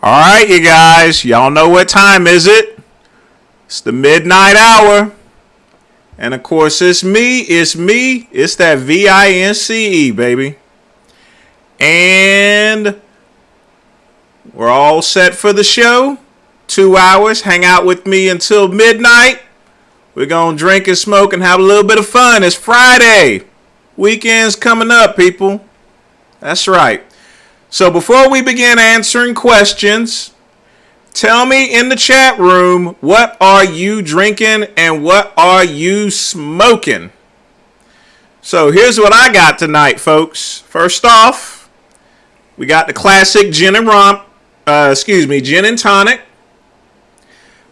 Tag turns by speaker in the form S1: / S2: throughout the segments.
S1: All right, you guys. Y'all know what time is it? It's the midnight hour. And of course, it's me. It's that VINCE, baby. And we're all set for the show. 2 hours. Hang out with me until midnight. We're going to drink and smoke and have a little bit of fun. It's Friday. Weekend's coming up, people. That's right. So before we begin answering questions, tell me in the chat room, what are you drinking and what are you smoking? So here's what I got tonight, folks. First off, we got the classic gin and tonic.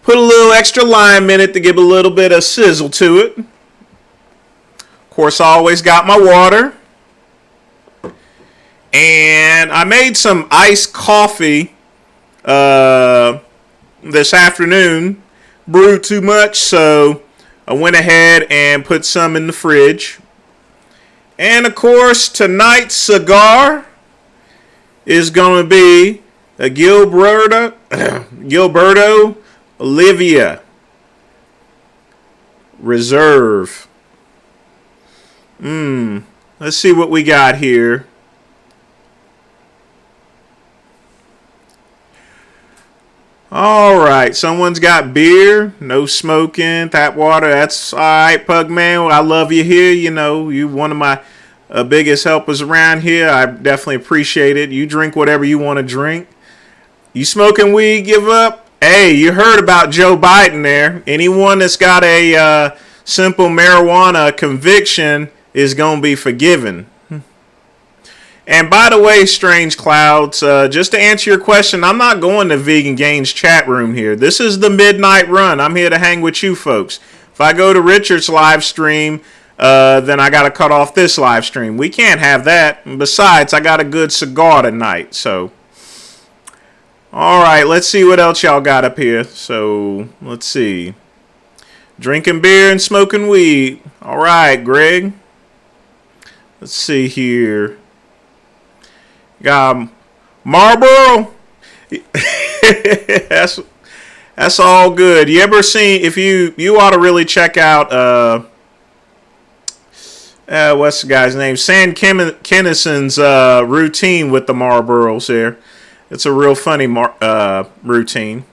S1: Put a little extra lime in it to give a little bit of sizzle to it. Of course, I always got my water. And I made some iced coffee this afternoon. Brewed too much, so I went ahead and put some in the fridge. And of course, tonight's cigar is going to be a Gilberto Olivia Reserve. Let's see what we got here. All right, someone's got beer, no smoking, tap water. That's all right, Pug Man. I love you here. You know, you're one of my biggest helpers around here. I definitely appreciate it. You drink whatever you want to drink. You smoking weed, give up? Hey, you heard about Joe Biden there. Anyone that's got a simple marijuana conviction is going to be forgiven. And by the way, Strange Clouds, just to answer your question, I'm not going to Vegan Gains chat room here. This is the midnight run. I'm here to hang with you folks. If I go to Richard's live stream, then I got to cut off this live stream. We can't have that. And besides, I got a good cigar tonight. So, all right, let's see what else y'all got up here. So, let's see. Drinking beer and smoking weed. All right, Greg. Let's see here. Got Marlboro. that's all good. You ever seen, if you ought to really check out what's the guy's name? Sam Kinnison's routine with the Marlboros here. It's a real funny routine.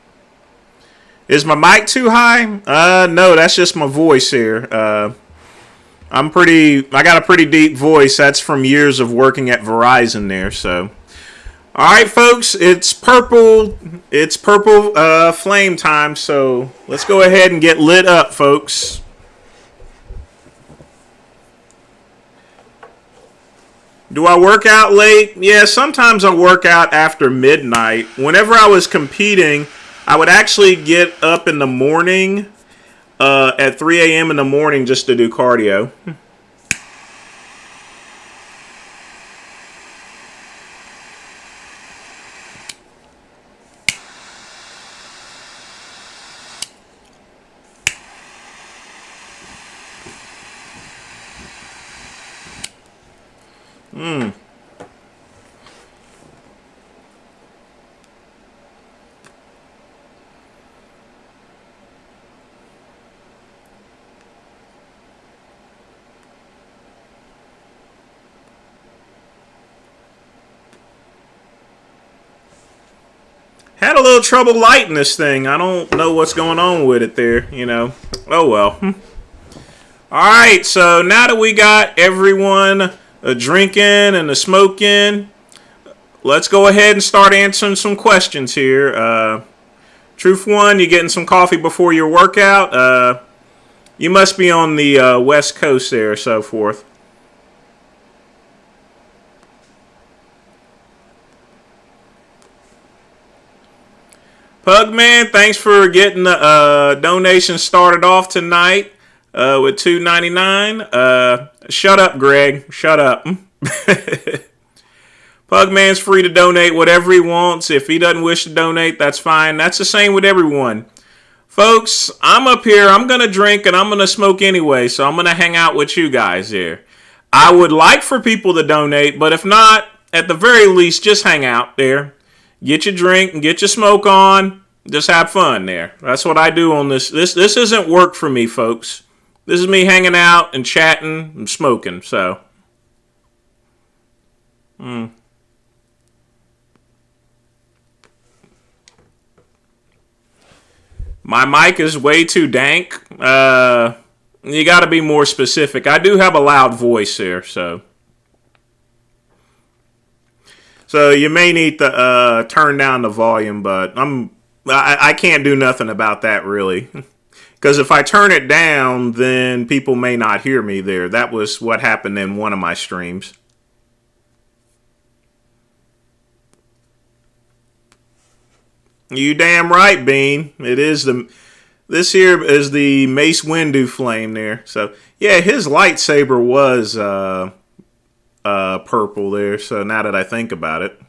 S1: Is my mic too high? No, that's just my voice here. I got a pretty deep voice. That's from years of working at Verizon there. So, all right, folks, it's purple flame time. So let's go ahead and get lit up, folks. Do I work out late? Yeah, sometimes I work out after midnight. Whenever I was competing, I would actually get up in the morning. At 3 a.m. in the morning just to do cardio. Had a little trouble lighting this thing. I don't know what's going on with it there, you know. Oh, well. All right, so now that we got everyone drinking and smoking, let's go ahead and start answering some questions here. Truth one, you getting some coffee before your workout? You must be on the West Coast there, so forth. Pugman, thanks for getting the donation started off tonight with $2.99. Shut up, Greg. Shut up. Pugman's free to donate whatever he wants. If he doesn't wish to donate, that's fine. That's the same with everyone. Folks, I'm up here. I'm going to drink and I'm going to smoke anyway, so I'm going to hang out with you guys here. I would like for people to donate, but if not, at the very least, just hang out there. Get your drink and get your smoke on. Just have fun there. That's what I do on this. This isn't work for me, folks. This is me hanging out and chatting and smoking. So, my mic is way too dank. You got to be more specific. I do have a loud voice here, so you may need to turn down the volume, but I can't do nothing about that really. Because if I turn it down, then people may not hear me there. That was what happened in one of my streams. You damn right, Bean. It is this here is the Mace Windu flame there. So yeah, his lightsaber was purple there. So now that I think about it.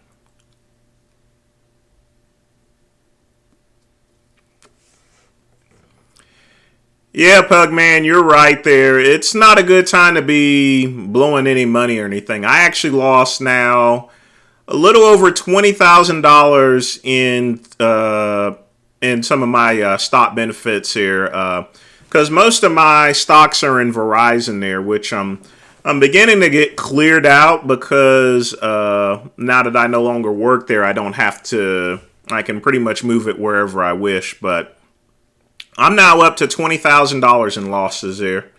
S1: Yeah, Pugman, you're right there. It's not a good time to be blowing any money or anything. I actually lost now a little over $20,000 in some of my stock benefits here, because most of my stocks are in Verizon there, which I'm beginning to get cleared out because now that I no longer work there, I don't have to. I can pretty much move it wherever I wish, but I'm now up to $20,000 in losses there.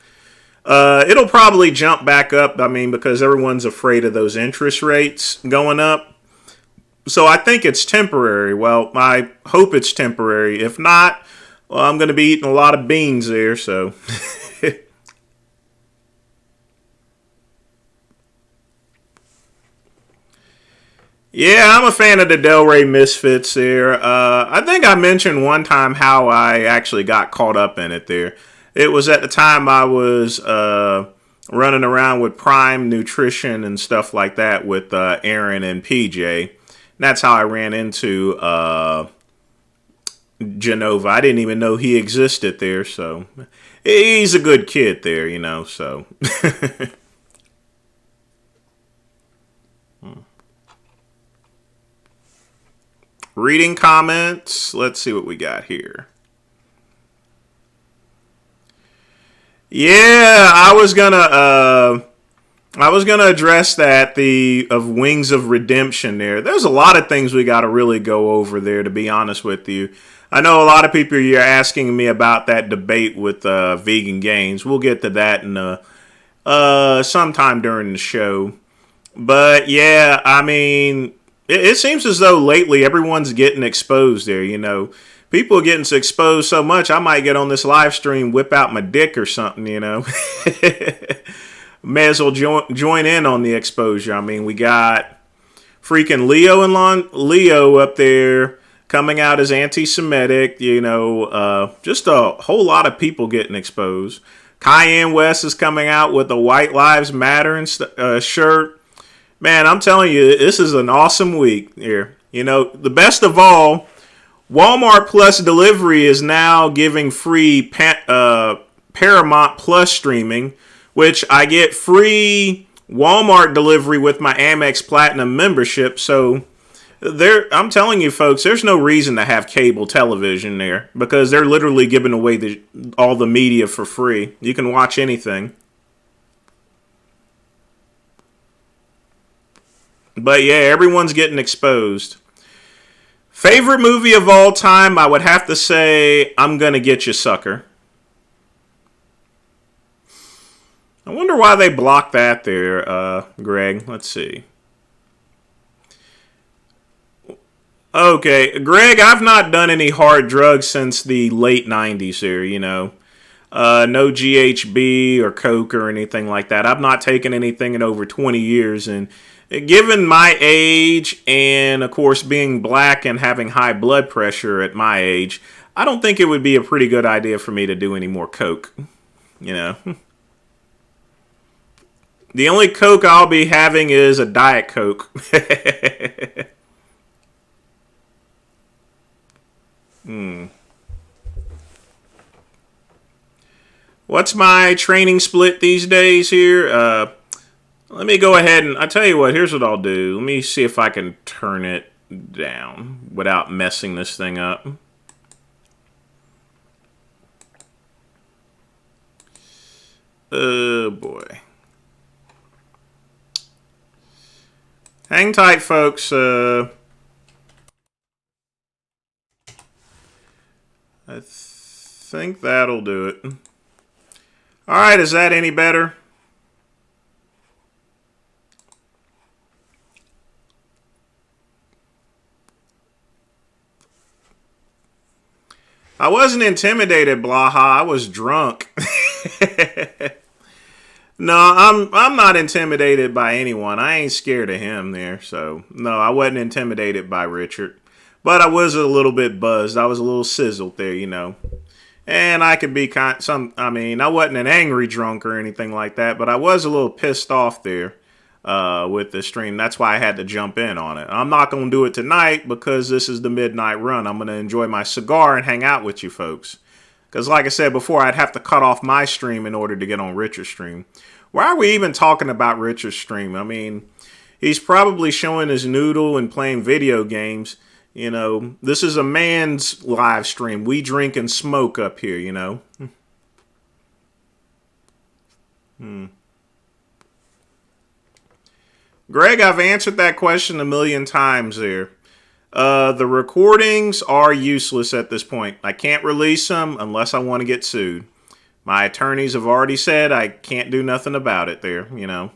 S1: It'll probably jump back up, I mean, because everyone's afraid of those interest rates going up. So I think it's temporary. Well, I hope it's temporary. If not, well, I'm going to be eating a lot of beans there, so. Yeah, I'm a fan of the Delray Misfits there. I think I mentioned one time how I actually got caught up in it there. It was at the time I was running around with Prime Nutrition and stuff like that with Aaron and PJ. That's how I ran into Genova. I didn't even know he existed there, so he's a good kid there, you know, so. Reading comments. Let's see what we got here. Yeah, I was gonna address that of Wings of Redemption there. There's a lot of things we got to really go over there, to be honest with you. I know a lot of people are asking me about that debate with Vegan Gains. We'll get to that in sometime during the show. But yeah, I mean, it seems as though lately everyone's getting exposed there, you know. People are getting exposed so much, I might get on this live stream, whip out my dick or something, you know. May as well join in on the exposure. I mean, we got freaking Leo up there coming out as anti-Semitic, you know. Just a whole lot of people getting exposed. Cayenne West is coming out with a White Lives Matter shirt. Man, I'm telling you, this is an awesome week here. You know, the best of all, Walmart Plus Delivery is now giving free Paramount Plus streaming, which I get free Walmart delivery with my Amex Platinum membership. So I'm telling you, folks, there's no reason to have cable television there because they're literally giving away all the media for free. You can watch anything. But yeah, everyone's getting exposed. Favorite movie of all time, I would have to say I'm Gonna Get You, Sucker. I wonder why they blocked that there, Greg. Let's see. Okay, Greg, I've not done any hard drugs since the late 90s here, you know. No GHB or Coke or anything like that. I've not taken anything in over 20 years, and given my age and, of course, being black and having high blood pressure at my age, I don't think it would be a pretty good idea for me to do any more Coke, you know. The only Coke I'll be having is a Diet Coke. What's my training split these days here? Let me go ahead and, I tell you what, here's what I'll do. Let me see if I can turn it down without messing this thing up. Oh boy. Hang tight, folks. I think that'll do it. All right, is that any better? I wasn't intimidated, Blaha. I was drunk. No, I'm not intimidated by anyone. I ain't scared of him there. So, no, I wasn't intimidated by Richard. But I was a little bit buzzed. I was a little sizzled there, you know. And I could be I mean, I wasn't an angry drunk or anything like that, but I was a little pissed off there with the stream. That's why I had to jump in on it. I'm not going to do it tonight because this is the midnight run. I'm going to enjoy my cigar and hang out with you folks. Because like I said before, I'd have to cut off my stream in order to get on Richard's stream. Why are we even talking about Richard's stream? I mean, he's probably showing his noodle and playing video games. You know, this is a man's live stream. We drink and smoke up here, you know. Greg, I've answered that question a million times there. The recordings are useless at this point. I can't release them unless I want to get sued. My attorneys have already said I can't do nothing about it there, you know.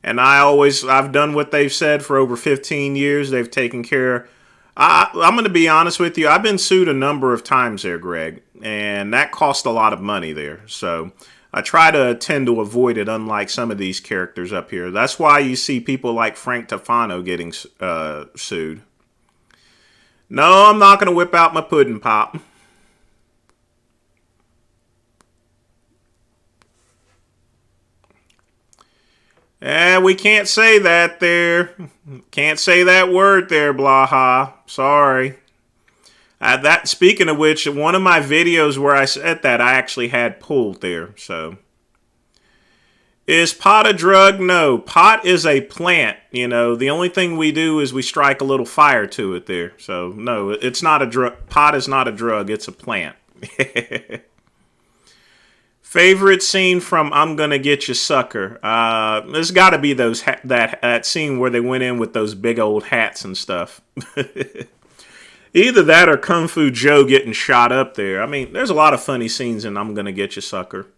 S1: And I've done what they've said for over 15 years. They've taken care. I'm going to be honest with you. I've been sued a number of times there, Greg. And that cost a lot of money there. So I try to tend to avoid it, unlike some of these characters up here. That's why you see people like Frank Tofano getting sued. No, I'm not going to whip out my pudding pop. We can't say that there. Can't say that word there, Blaha. Sorry. Speaking of which, one of my videos where I said that, I actually had pulled there. So, is pot a drug? No. Pot is a plant. You know, the only thing we do is we strike a little fire to it there. So, no, it's not a drug. Pot is not a drug. It's a plant. Favorite scene from I'm Gonna Get You Sucker? There's got to be that scene where they went in with those big old hats and stuff. Either that or Kung Fu Joe getting shot up there. I mean, there's a lot of funny scenes in I'm Gonna Get You Sucker.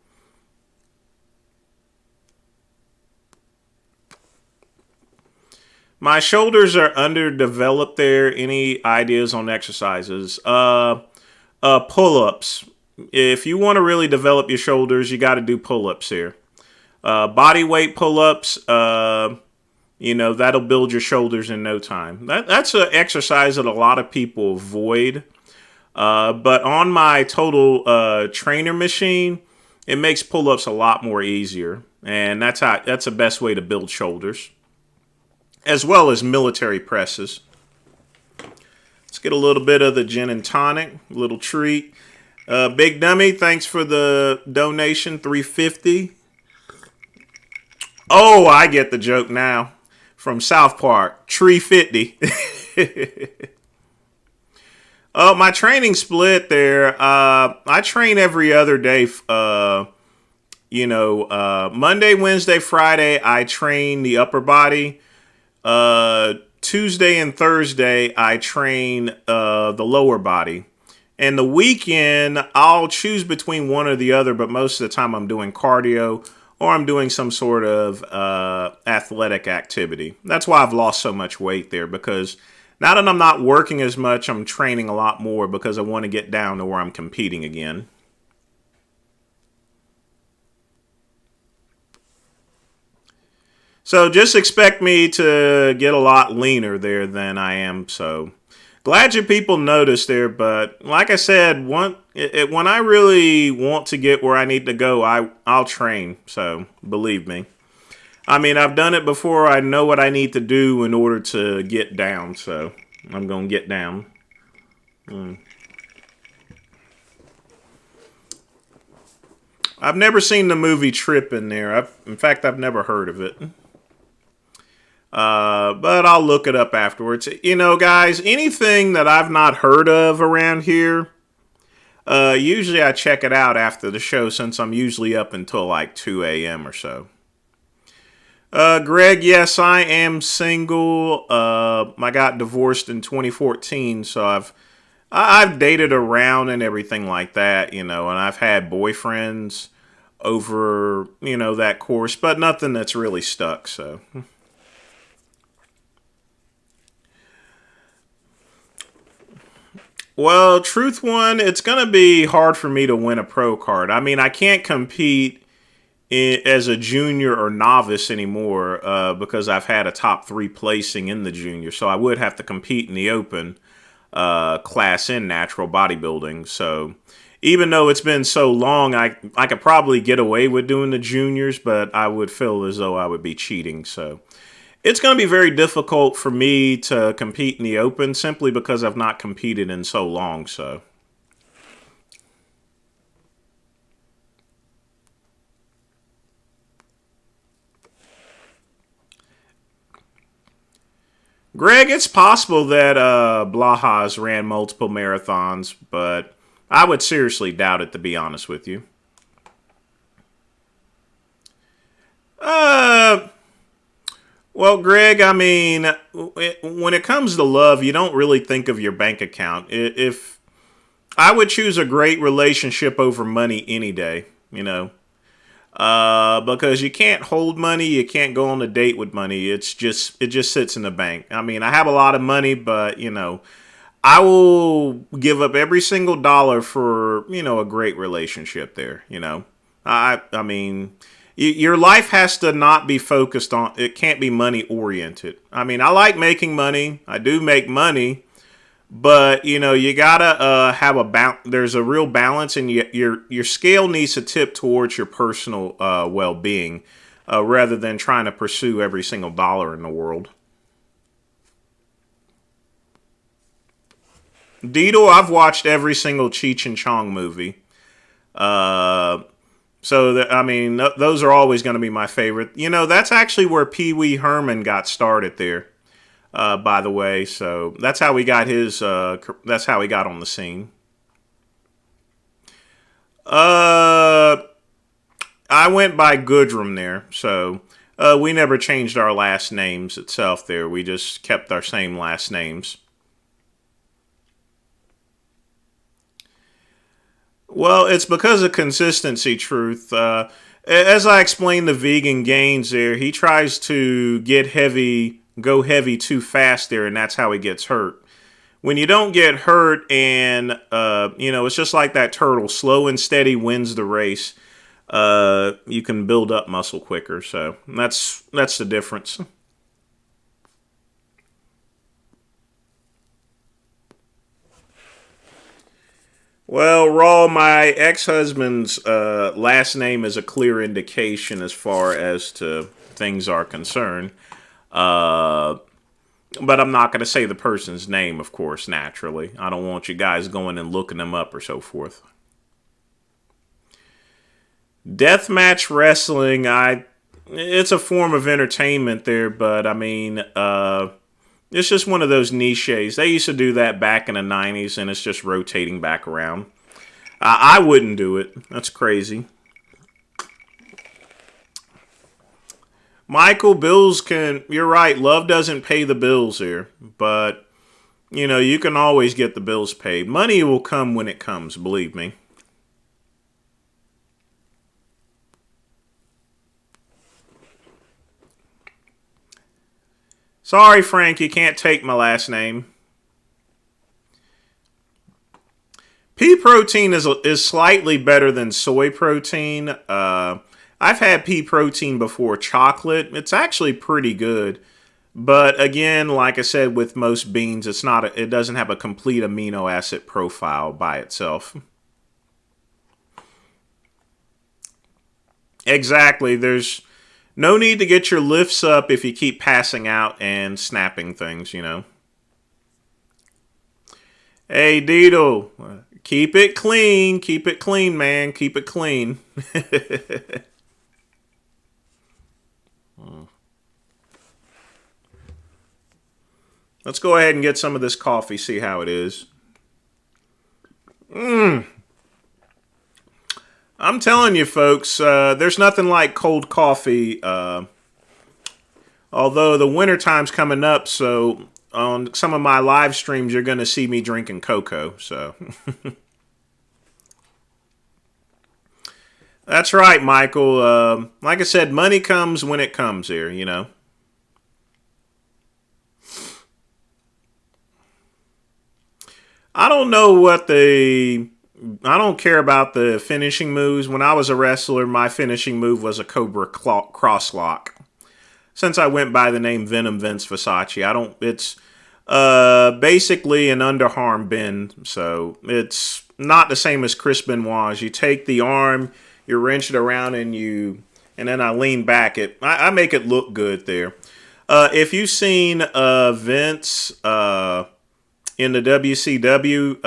S1: My shoulders are underdeveloped there. Any ideas on exercises? Pull-ups. If you want to really develop your shoulders, you got to do pull-ups here. Body weight pull-ups, you know, that'll build your shoulders in no time. That's an exercise that a lot of people avoid. But on my total trainer machine, it makes pull-ups a lot more easier. And that's the best way to build shoulders. As well as military presses. Let's get a little bit of the gin and tonic, a little treat. Big Dummy, thanks for the donation, $3.50. Oh, I get the joke now. From South Park, Tree 50. Oh, my training split there. I train every other day. Monday, Wednesday, Friday, I train the upper body. Tuesday and Thursday, I train the lower body. And the weekend, I'll choose between one or the other, but most of the time I'm doing cardio or I'm doing some sort of athletic activity. That's why I've lost so much weight there, because now that I'm not working as much, I'm training a lot more because I want to get down to where I'm competing again. So just expect me to get a lot leaner there than I am, so... Glad you people noticed there, but like I said, when I really want to get where I need to go, I'll train, so believe me. I mean, I've done it before. I know what I need to do in order to get down, so I'm going to get down. I've never seen the movie Trippin' there. In fact, I've never heard of it. But I'll look it up afterwards. You know, guys, anything that I've not heard of around here, usually I check it out after the show since I'm usually up until like 2 a.m. or so. Greg, yes, I am single. I got divorced in 2014, so I've dated around and everything like that, you know, and I've had boyfriends over, you know, that course, but nothing that's really stuck, so. Well, truth one, it's going to be hard for me to win a pro card. I mean, I can't compete as a junior or novice anymore because I've had a top 3 placing in the junior. So I would have to compete in the open class in natural bodybuilding. So even though it's been so long, I could probably get away with doing the juniors, but I would feel as though I would be cheating. So it's going to be very difficult for me to compete in the open simply because I've not competed in so long. So. Greg, it's possible that Blaha's ran multiple marathons, but I would seriously doubt it, to be honest with you. Uh, well, Greg, I mean, when it comes to love, you don't really think of your bank account. If I would choose a great relationship over money any day, you know. Because you can't hold money, you can't go on a date with money. It just sits in the bank. I mean, I have a lot of money, but you know, I will give up every single dollar for, you know, a great relationship there, you know. I mean, your life has to not be focused on, it can't be money oriented. I mean, I like making money. I do make money. But you know you gotta have there's a real balance, and your scale needs to tip towards your personal well-being rather than trying to pursue every single dollar in the world. Deedle, I've watched every single Cheech and Chong movie, uh, so that, I mean those are always going to be my favorite. You know, that's actually where Pee Wee Herman got started there. By the way, so that's how we got his. That's how he got on the scene. Uh, I went by Goodrum there, so we never changed our last names itself. There, we just kept our same last names. Well, it's because of consistency, truth. As I explained the vegan gains there, he tries to go heavy too fast there, and that's how he gets hurt. When you don't get hurt, and you know, it's just like that turtle, slow and steady wins the race. You can build up muscle quicker, so that's the difference. Well, Raw, my ex-husband's last name is a clear indication as far as to things are concerned. Uh, but I'm not going to say the person's name, of course, naturally. I don't want you guys going and looking them up or so forth. Deathmatch wrestling, it's a form of entertainment there, but I mean, it's just one of those niches. They used to do that back in the 90s, and it's just rotating back around. I wouldn't do it. That's crazy. Michael, you're right, love doesn't pay the bills here, but, you know, you can always get the bills paid. Money will come when it comes, believe me. Sorry, Frank, you can't take my last name. Pea protein is slightly better than soy protein. I've had pea protein before chocolate. It's actually pretty good. But again, like I said, with most beans, it doesn't have a complete amino acid profile by itself. Exactly. There's no need to get your lifts up if you keep passing out and snapping things, you know. Hey, Deedle, keep it clean, man, keep it clean. Let's go ahead and get some of this coffee, see how it is. I'm telling you, folks, there's nothing like cold coffee. Although the winter time's coming up, so on some of my live streams, you're going to see me drinking cocoa. So that's right, Michael. Like I said, money comes when it comes here, you know. I don't know what I don't care about the finishing moves. When I was a wrestler, my finishing move was a Cobra crosslock. Since I went by the name Venom Vince Versace, I don't. It's basically an underarm bend, so it's not the same as Chris Benoit's. You take the arm, you wrench it around, and then I lean back. I make it look good there. If you've seen Vince in the WCW,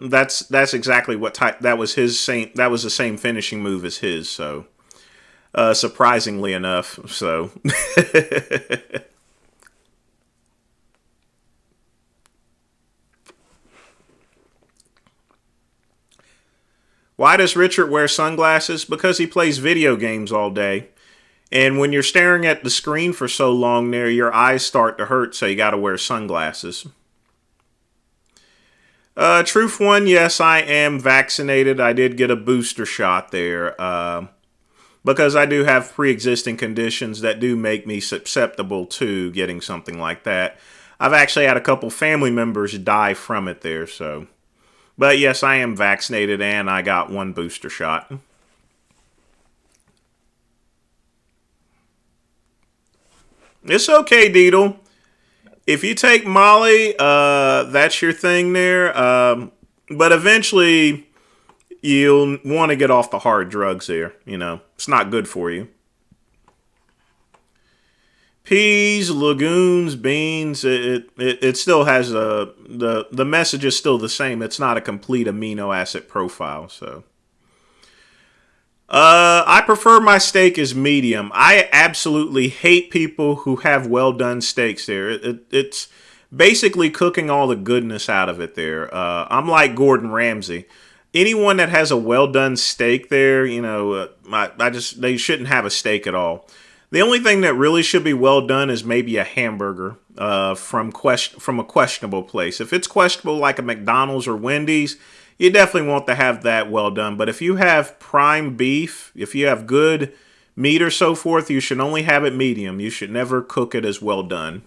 S1: that's exactly what type. That was his same. That was the same finishing move as his. So surprisingly enough, so. Why does Richard wear sunglasses? Because he plays video games all day. And when you're staring at the screen for so long there, your eyes start to hurt, so you got to wear sunglasses. Truth one, yes, I am vaccinated. I did get a booster shot there. Because I do have pre-existing conditions that do make me susceptible to getting something like that. I've actually had a couple family members die from it there, so. But yes, I am vaccinated and I got one booster shot. It's okay, Deedle. If you take Molly, that's your thing there. But eventually, you'll want to get off the hard drugs there. You know, it's not good for you. Peas, legumes, beans, it still has the message is still the same. It's not a complete amino acid profile. So, I prefer my steak as medium. I absolutely hate people who have well done steaks there. It's basically cooking all the goodness out of it there. I'm like Gordon Ramsay. Anyone that has a well done steak there, you know, they shouldn't have a steak at all. The only thing that really should be well done is maybe a hamburger from a questionable place. If it's questionable like a McDonald's or Wendy's, you definitely want to have that well done. But if you have prime beef, if you have good meat or so forth, you should only have it medium. You should never cook it as well done.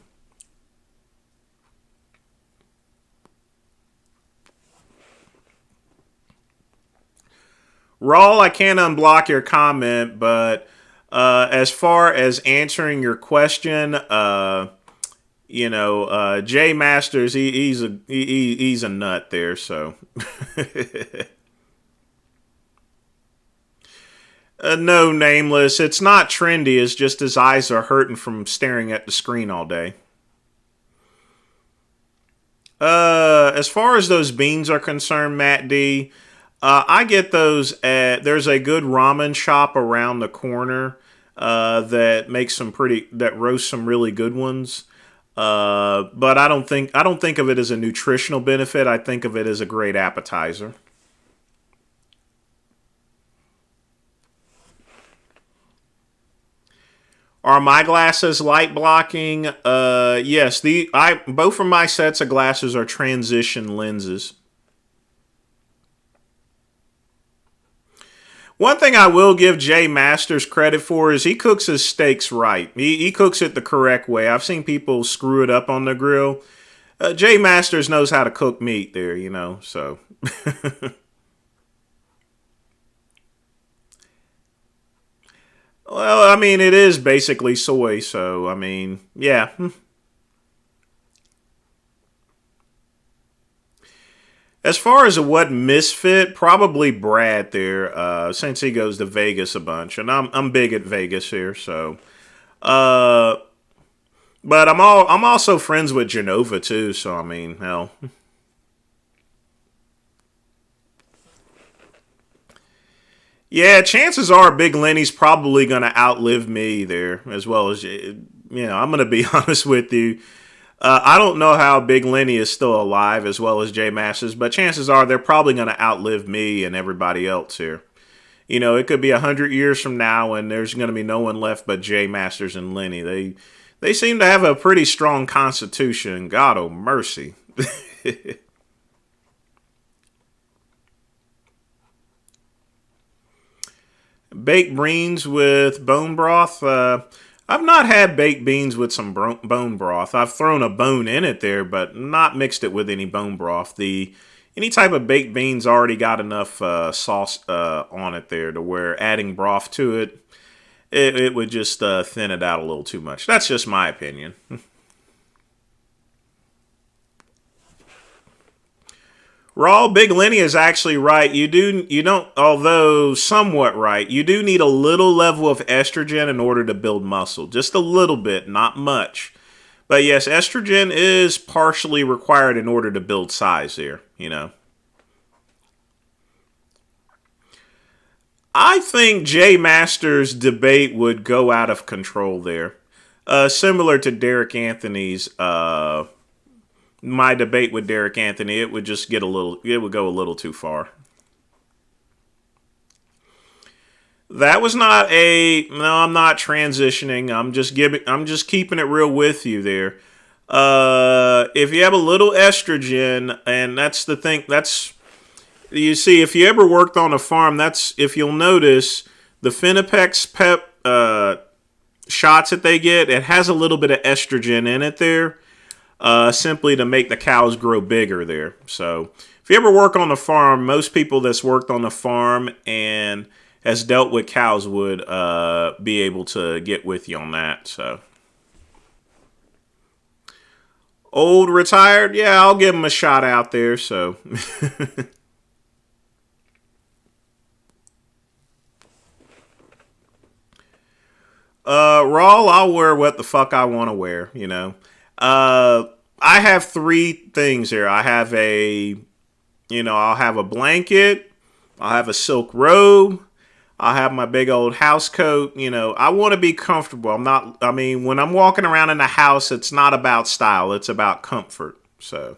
S1: Rawl, I can't unblock your comment, but as far as answering your question, Jay Masters, he's a nut there. So, no, nameless. It's not trendy. It's just his eyes are hurting from staring at the screen all day. As far as those beans are concerned, Matt D, I get those there's a good ramen shop around the corner that roasts some really good ones. But I don't think of it as a nutritional benefit. I think of it as a great appetizer. Are my glasses light blocking? Yes. Both of my sets of glasses are transition lenses. One thing I will give Jay Masters credit for is he cooks his steaks right. He cooks it the correct way. I've seen people screw it up on the grill. Jay Masters knows how to cook meat there, you know, so. Well, I mean, it is basically soy, so, I mean, yeah. As far as what misfit, probably Brad there, since he goes to Vegas a bunch, and I'm big at Vegas here, so. But I'm also friends with Genova too, so I mean, hell. Yeah, chances are Big Lenny's probably gonna outlive me there, as well as I'm gonna be honest with you. I don't know how Big Lenny is still alive as well as Jay Masters, but chances are they're probably going to outlive me and everybody else here. You know, it could be 100 years from now, and there's going to be no one left but Jay Masters and Lenny. They seem to have a pretty strong constitution. God oh mercy. Baked beans with bone broth. I've not had baked beans with some bone broth. I've thrown a bone in it there, but not mixed it with any bone broth. Any type of baked beans already got enough sauce on it there to where adding broth to it would just thin it out a little too much. That's just my opinion. Raw Big Lenny is actually right. Although somewhat right, you do need a little level of estrogen in order to build muscle. Just a little bit, not much. But yes, estrogen is partially required in order to build size here, you know. I think Jay Masters' debate would go out of control there. Similar to Derek Anthony's my debate with Derek Anthony, it would go a little too far. That was not no, I'm not transitioning. I'm just keeping it real with you there. If you have a little estrogen, and that's the thing, you see, if you ever worked on a farm, if you'll notice, the Finipex shots that they get, it has a little bit of estrogen in it there. Simply to make the cows grow bigger there. So if you ever work on a farm, most people that's worked on a farm and has dealt with cows would be able to get with you on that. So old retired, yeah, I'll give him a shot out there. So Raw, I'll wear what the fuck I want to wear, you know. I have three things here. I'll have a blanket. I'll have a silk robe. I'll have my big old house coat. You know, I want to be comfortable. When I'm walking around in the house, it's not about style. It's about comfort. So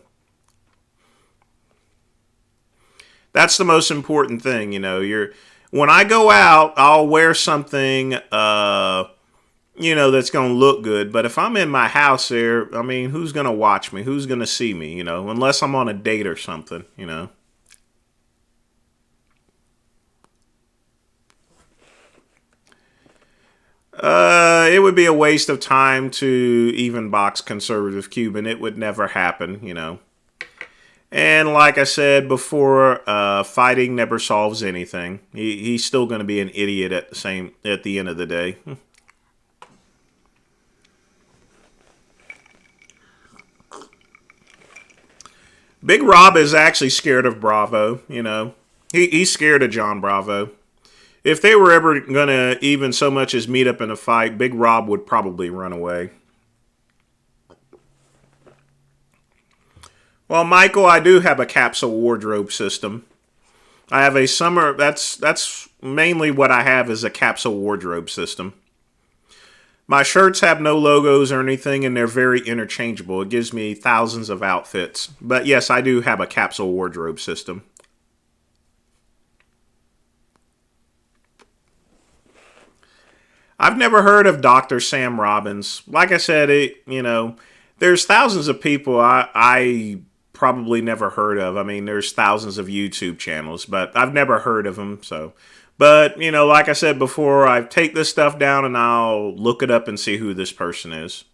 S1: that's the most important thing. You know, when I go out, I'll wear something, that's going to look good. But if I'm in my house there, who's going to watch me? Who's going to see me, unless I'm on a date or something, It would be a waste of time to even box conservative Cuban. It would never happen, And like I said before, fighting never solves anything. He's still going to be an idiot at the end of the day. Big Rob is actually scared of Bravo, He's scared of John Bravo. If they were ever going to even so much as meet up in a fight, Big Rob would probably run away. Well, Michael, I do have a capsule wardrobe system. I have a summer, that's mainly what I have is a capsule wardrobe system. My shirts have no logos or anything, and they're very interchangeable. It gives me thousands of outfits. But yes, I do have a capsule wardrobe system. I've never heard of Dr. Sam Robbins. Like I said, there's thousands of people I probably never heard of. There's thousands of YouTube channels, but I've never heard of him. But, like I said before, I take this stuff down and I'll look it up and see who this person is.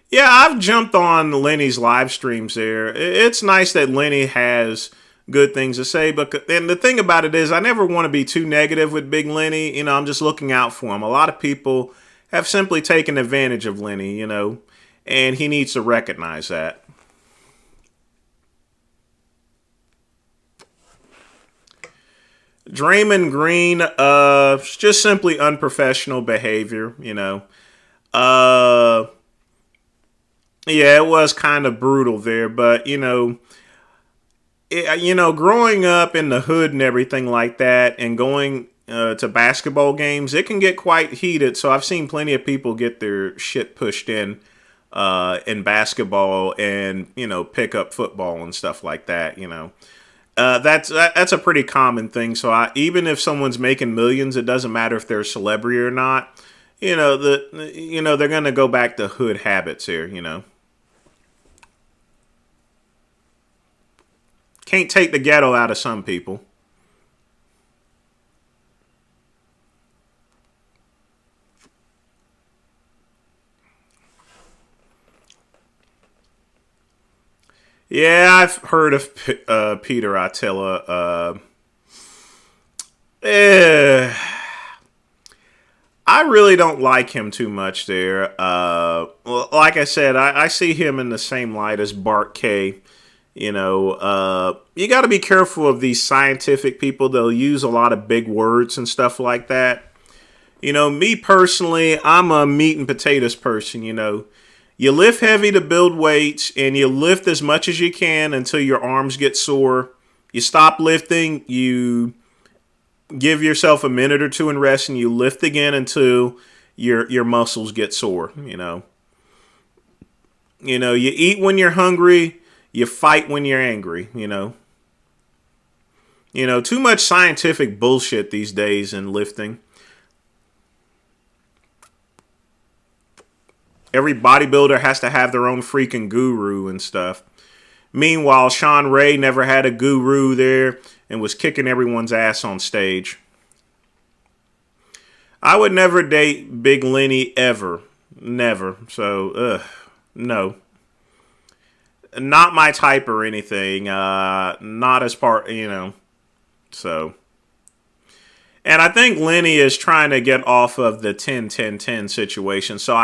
S1: Yeah, I've jumped on Lenny's live streams there. It's nice that Lenny has good things to say, and the thing about it is I never want to be too negative with Big Lenny. I'm just looking out for him. A lot of people have simply taken advantage of Lenny, and he needs to recognize that. Draymond Green, just simply unprofessional behavior, Yeah, it was kind of brutal there, but, growing up in the hood and everything like that and going, to basketball games, it can get quite heated. So I've seen plenty of people get their shit pushed in basketball and pick up football and stuff like that. That's a pretty common thing. So even if someone's making millions, it doesn't matter if they're a celebrity or not. They're gonna go back to hood habits here. Can't take the ghetto out of some people. Yeah, I've heard of Peter Attila. Eh, I really don't like him too much there. Well, like I said, I see him in the same light as Bart K. You got to be careful of these scientific people. They'll use a lot of big words and stuff like that. Me personally, I'm a meat and potatoes person. You lift heavy to build weights, and you lift as much as you can until your arms get sore. You stop lifting, you give yourself a minute or two and rest, and you lift again until your muscles get sore. You eat when you're hungry, you fight when you're angry. Too much scientific bullshit these days in lifting. Every bodybuilder has to have their own freaking guru and stuff. Meanwhile, Sean Ray never had a guru there and was kicking everyone's ass on stage. I would never date Big Lenny ever. Never. So, no. Not my type or anything. Not as part, So. And I think Lenny is trying to get off of the 10-10-10 situation. So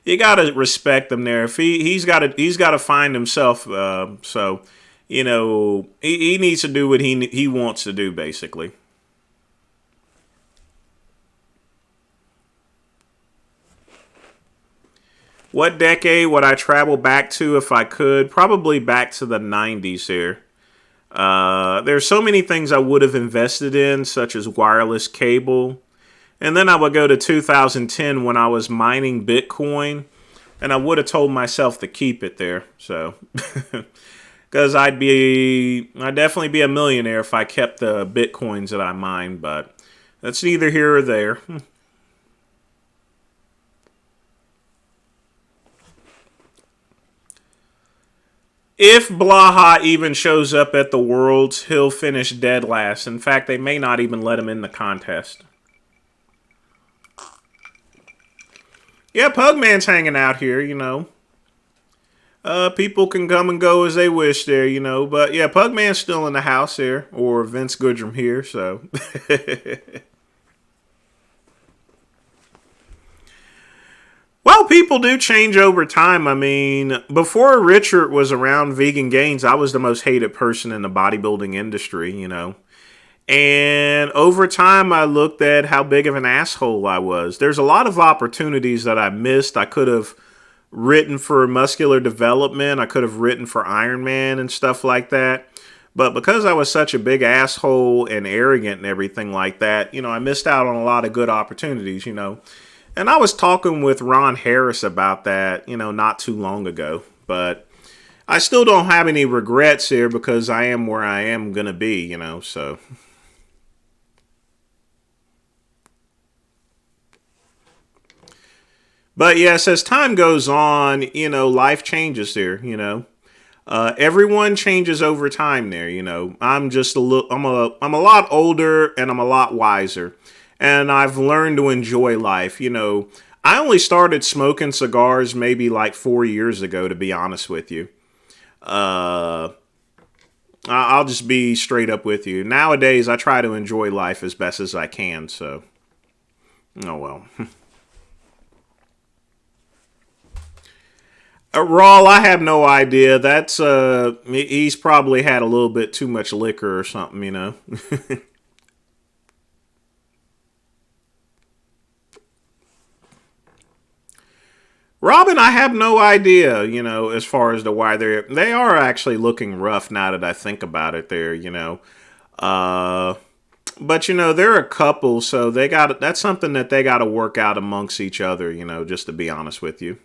S1: you got to respect him there. If he's got to find himself. He needs to do what he wants to do, basically. What decade would I travel back to if I could? Probably back to the 90s here. There's so many things I would have invested in, such as wireless cable. And then I would go to 2010 when I was mining Bitcoin, and I would have told myself to keep it there. So, because I'd definitely be a millionaire if I kept the Bitcoins that I mined, but that's neither here or there. If Blaha even shows up at the Worlds, he'll finish dead last. In fact, they may not even let him in the contest. Yeah, Pugman's hanging out here, People can come and go as they wish there, But yeah, Pugman's still in the house here, or Vince Goodrum here, so. Well, people do change over time. I mean, before Richard was around Vegan Gains, I was the most hated person in the bodybuilding industry, And over time, I looked at how big of an asshole I was. There's a lot of opportunities that I missed. I could have written for muscular development. I could have written for Iron Man and stuff like that. But because I was such a big asshole and arrogant and everything like that, I missed out on a lot of good opportunities, And I was talking with Ron Harris about that, not too long ago. But I still don't have any regrets here because I am where I am going to be, so. But yes, as time goes on, life changes there, Everyone changes over time there, I'm just I'm a lot older and I'm a lot wiser. And I've learned to enjoy life. I only started smoking cigars maybe like 4 years ago, to be honest with you. I'll just be straight up with you. Nowadays, I try to enjoy life as best as I can, so. Oh, well. Rawl, I have no idea. That's, he's probably had a little bit too much liquor or something, Robin, I have no idea, as far as to why they are actually looking rough now that I think about it there, Uh, But they're a couple, so that's something that they got to work out amongst each other. Just to be honest with you.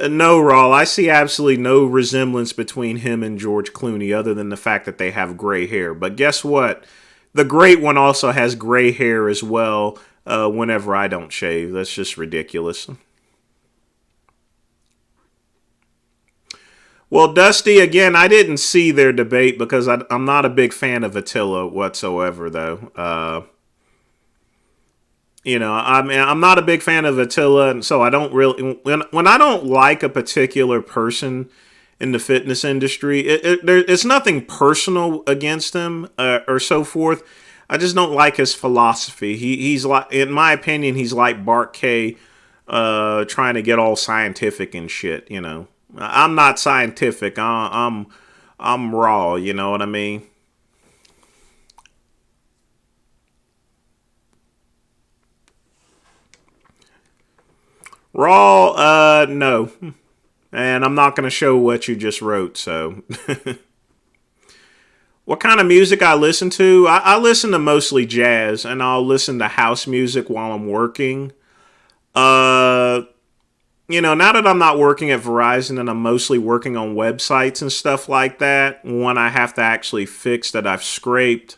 S1: No, Rawl, I see absolutely no resemblance between him and George Clooney other than the fact that they have gray hair. But guess what? The great one also has gray hair as well whenever I don't shave. That's just ridiculous. Well, Dusty, again, I didn't see their debate because I'm not a big fan of Attila whatsoever, though. I mean, I'm not a big fan of Attila, and so I don't really when I don't like a particular person in the fitness industry, it's nothing personal against him or so forth. I just don't like his philosophy. He's like, in my opinion, he's like Bart K, trying to get all scientific and shit. I'm not scientific. I'm raw. You know what I mean? Raw, no. And I'm not going to show what you just wrote, so. What kind of music I listen to? I listen to mostly jazz, and I'll listen to house music while I'm working. Uh, now that I'm not working at Verizon and I'm mostly working on websites and stuff like that, one I have to actually fix that I've scraped,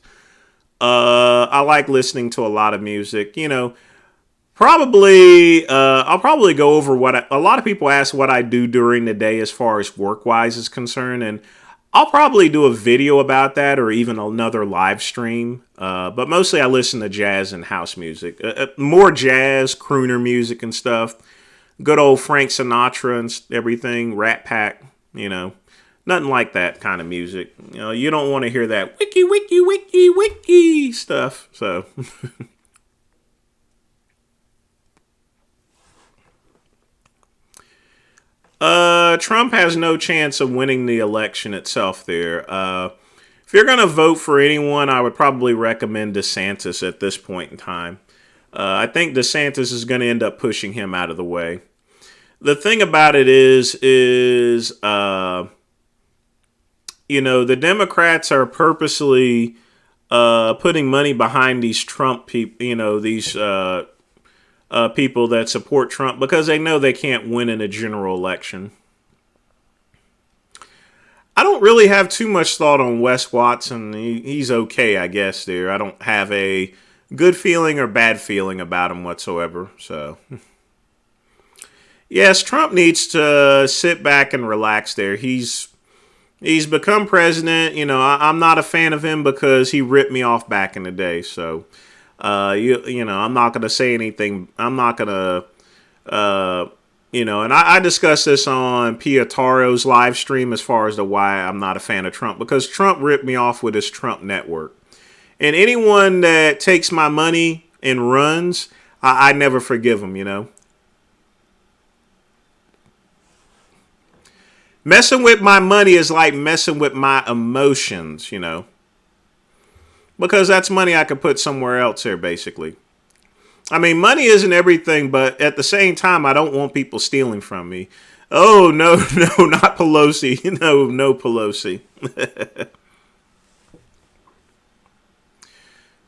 S1: I like listening to a lot of music. I'll probably go over a lot of people ask what I do during the day as far as work wise is concerned, and I'll probably do a video about that or even another live stream. But mostly I listen to jazz and house music, more jazz, crooner music and stuff. Good old Frank Sinatra and everything, Rat Pack, nothing like that kind of music. You don't want to hear that wiki wiki wiki wiki stuff. So. Trump has no chance of winning the election itself there. If you're going to vote for anyone, I would probably recommend DeSantis at this point in time. I think DeSantis is going to end up pushing him out of the way. The thing about it is the Democrats are purposely putting money behind these Trump people, these people that support Trump because they know they can't win in a general election. I don't really have too much thought on Wes Watson. He's okay, I guess, there. I don't have a good feeling or bad feeling about him whatsoever. So, yes, Trump needs to sit back and relax there. He's become president. I'm not a fan of him because he ripped me off back in the day. So, I'm not going to say anything. I'm not going to, and I discussed this on Pietaro's live stream as far as to why I'm not a fan of Trump, because Trump ripped me off with his Trump network. And anyone that takes my money and runs, I never forgive them. Messing with my money is like messing with my emotions, because that's money I could put somewhere else here, basically. I mean, money isn't everything, but at the same time, I don't want people stealing from me. Oh, no, no, not Pelosi. No, Pelosi.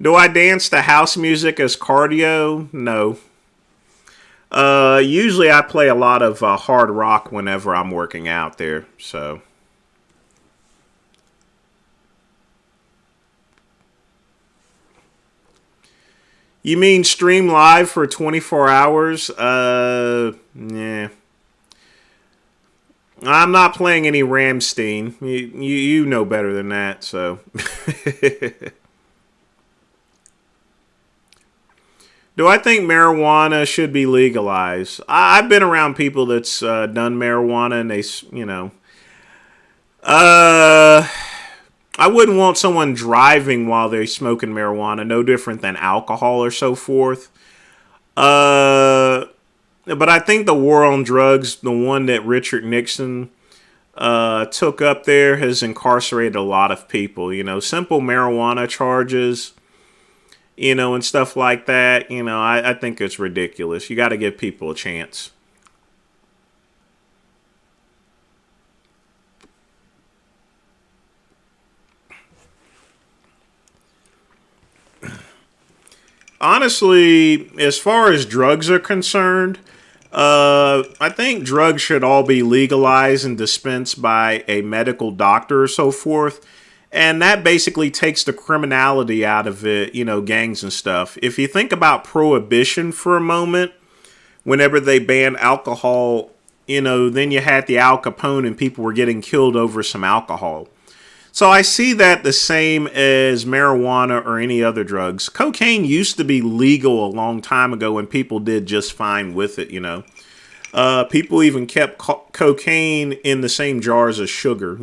S1: Do I dance to house music as cardio? No. Usually I play a lot of hard rock whenever I'm working out there, so... You mean stream live for 24 hours? Yeah. I'm not playing any Ramstein. You know better than that, so. Do I think marijuana should be legalized? I've been around people that's done marijuana and uh, I wouldn't want someone driving while they're smoking marijuana, no different than alcohol or so forth. Uh, but I think the war on drugs, the one that Richard Nixon took up there, has incarcerated a lot of people. Simple marijuana charges, and stuff like that. I think it's ridiculous. You got to give people a chance. Honestly, as far as drugs are concerned, I think drugs should all be legalized and dispensed by a medical doctor or so forth. And that basically takes the criminality out of it, gangs and stuff. If you think about prohibition for a moment, whenever they banned alcohol, then you had the Al Capone and people were getting killed over some alcohol. So I see that the same as marijuana or any other drugs. Cocaine used to be legal a long time ago and people did just fine with it. People even kept cocaine in the same jars as sugar.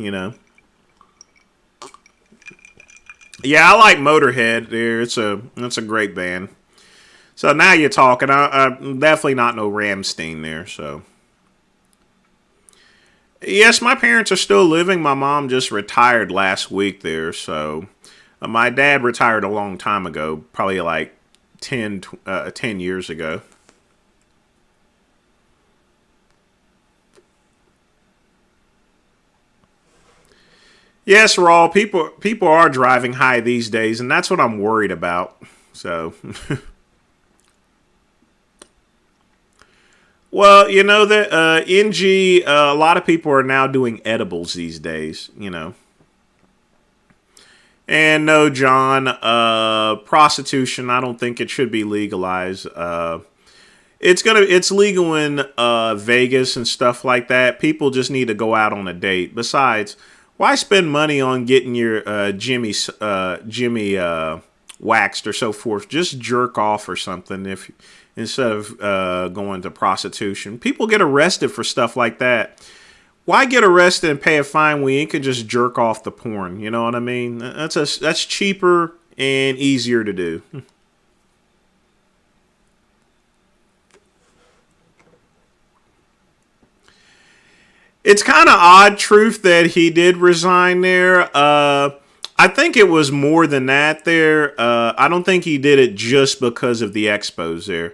S1: Yeah, I like Motorhead there. It's a great band. So now you're talking. I'm definitely not no Ramstein there, so. Yes, my parents are still living. My mom just retired last week there, so my dad retired a long time ago, probably like 10 years ago. Yes, Raw, people are driving high these days, and that's what I'm worried about. So, well, that NG, a lot of people are now doing edibles these days. And no, John, prostitution, I don't think it should be legalized. It's legal in Vegas and stuff like that. People just need to go out on a date. Besides, why spend money on getting your Jimmy waxed or so forth? Just jerk off or something if instead of going to prostitution. People get arrested for stuff like that. Why get arrested and pay a fine when you could just jerk off the porn? You know what I mean? That's cheaper and easier to do. It's kind of odd, truth, that he did resign there. I think it was more than that there. I don't think he did it just because of the expos there.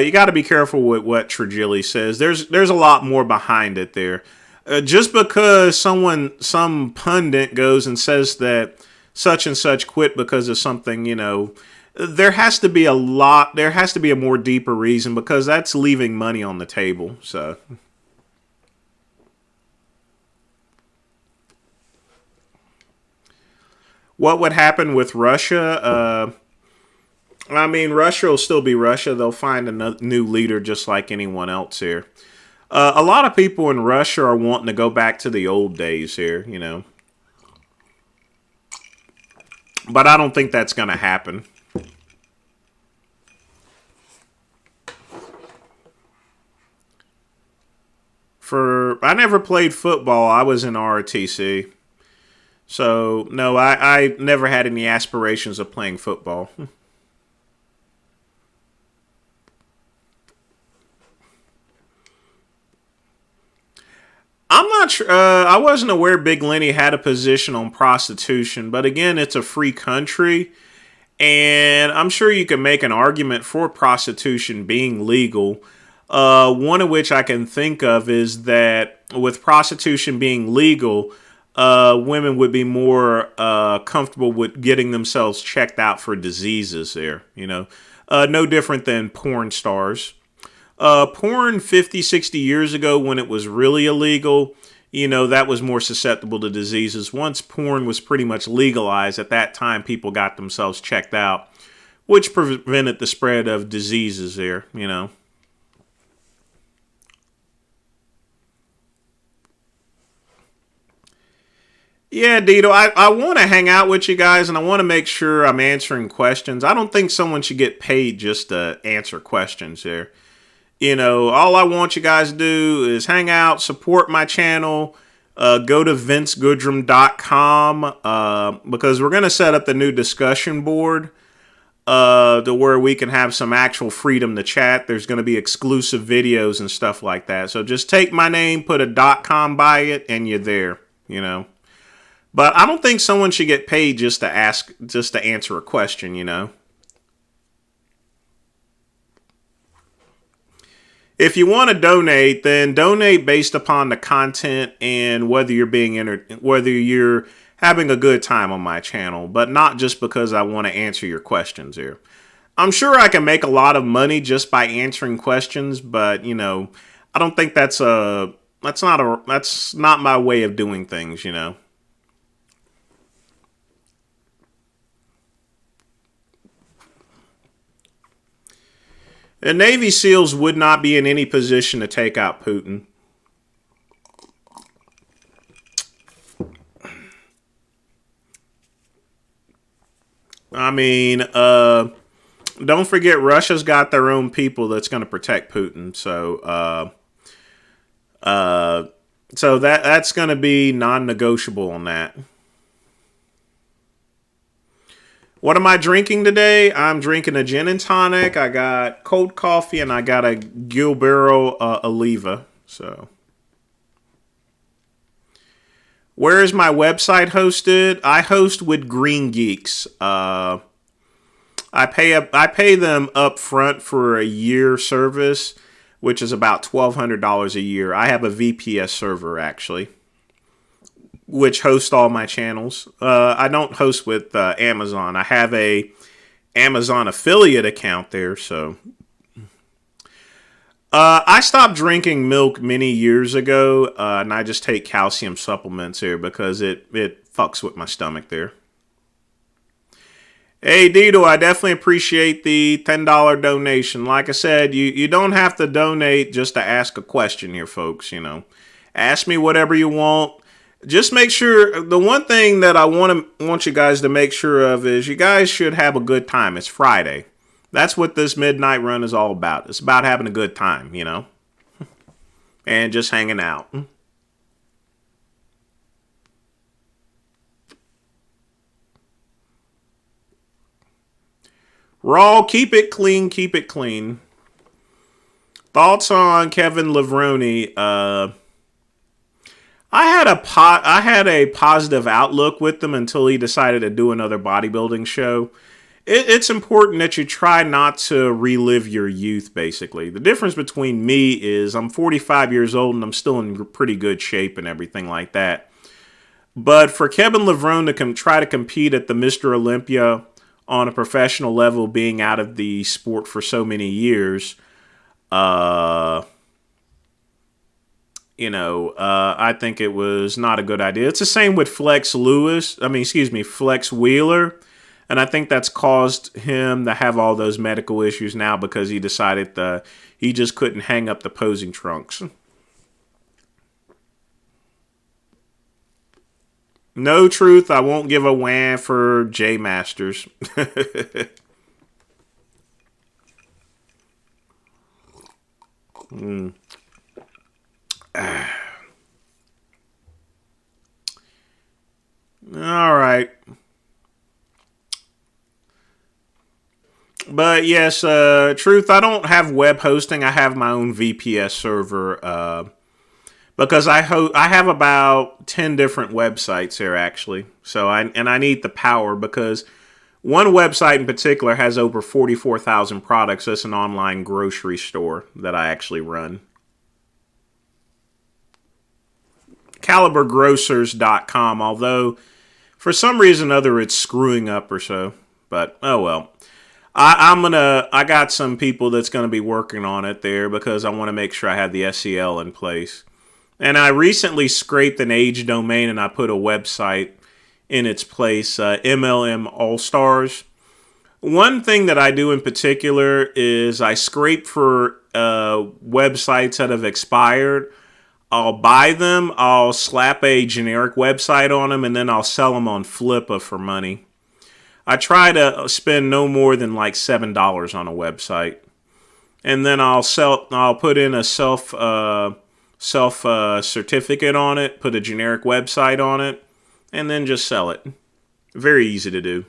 S1: You got to be careful with what Trigilli says. There's a lot more behind it there. Just because some pundit goes and says that such and such quit because of something, there has to be a lot. There has to be a more deeper reason because that's leaving money on the table. So. What would happen with Russia? I mean, Russia will still be Russia. They'll find a new leader just like anyone else here. A lot of people in Russia are wanting to go back to the old days here. But I don't think that's going to happen. I never played football. I was in ROTC. So, no, I never had any aspirations of playing football. I'm not sure. I wasn't aware Big Lenny had a position on prostitution, but again, it's a free country, and I'm sure you can make an argument for prostitution being legal. One of which I can think of is that with prostitution being legal, women would be more comfortable with getting themselves checked out for diseases there. No different than porn stars. Porn 50, 60 years ago when it was really illegal, that was more susceptible to diseases. Once porn was pretty much legalized, at that time people got themselves checked out, which prevented the spread of diseases there. Yeah, Dito, I want to hang out with you guys and I want to make sure I'm answering questions. I don't think someone should get paid just to answer questions here. All I want you guys to do is hang out, support my channel, go to vincegoodrum.com because we're going to set up the new discussion board to where we can have some actual freedom to chat. There's going to be exclusive videos and stuff like that. So just take my name, put a .com by it, and you're there. But I don't think someone should get paid just to answer a question. If you want to donate, then donate based upon the content and whether you're whether you're having a good time on my channel, but not just because I want to answer your questions here. I'm sure I can make a lot of money just by answering questions, but I don't think that's not my way of doing things. The Navy SEALs would not be in any position to take out Putin. I mean, don't forget Russia's got their own people that's going to protect Putin. So that's going to be non-negotiable on that. What am I drinking today? I'm drinking a gin and tonic. I got cold coffee and I got a Gilbero Oliva. So, where is my website hosted? I host with Green Geeks. I pay them up front for a year service, which is about $1,200 a year. I have a VPS server actually, which hosts all my channels. I don't host with Amazon. I have a Amazon affiliate account there, so. I stopped drinking milk many years ago, and I just take calcium supplements here because it fucks with my stomach there. Hey, Dito, I definitely appreciate the $10 donation. Like I said, you don't have to donate just to ask a question here, folks. Ask me whatever you want. Just make sure, the one thing that I want you guys to make sure of is you guys should have a good time. It's Friday. That's what this midnight run is all about. It's about having a good time, and just hanging out. Raw, keep it clean, keep it clean. Thoughts on Kevin Levrone? I had a positive outlook with him until he decided to do another bodybuilding show. It's important that you try not to relive your youth, basically. The difference between me is I'm 45 years old and I'm still in pretty good shape and everything like that. But for Kevin Levrone to try to compete at the Mr. Olympia on a professional level, being out of the sport for so many years, I think it was not a good idea. It's the same with Flex Wheeler. And I think that's caused him to have all those medical issues now because he decided he just couldn't hang up the posing trunks. No truth, I won't give a wham for J Masters. All right. But yes, truth, I don't have web hosting. I have my own VPS server because I have about 10 different websites here actually. So I need the power because one website in particular has over 44,000 products. It's an online grocery store that I actually run. CaliberGrocers.com, although for some reason or other it's screwing up or so. But oh well. I got some people that's going to be working on it there because I want to make sure I have the SEL in place. And I recently scraped an age domain and I put a website in its place, MLM All Stars. One thing that I do in particular is I scrape for websites that have expired. I'll buy them, I'll slap a generic website on them, and then I'll sell them on Flippa for money. I try to spend no more than like $7 on a website, and then I'll put in a self certificate on it, put a generic website on it, and then just sell it. Very easy to do.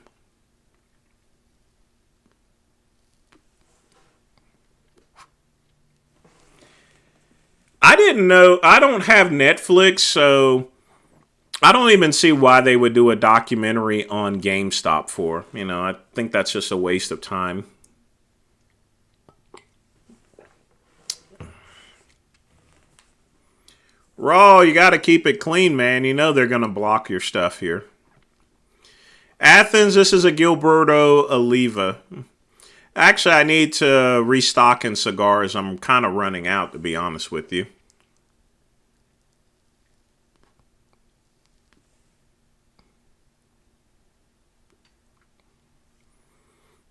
S1: I didn't know. I don't have Netflix, so I don't even see why they would do a documentary on GameStop for. I think that's just a waste of time. Raw, you got to keep it clean, man. They're going to block your stuff here. Athens, this is a Gilberto Oliva. Actually, I need to restock in cigars. I'm kind of running out, to be honest with you.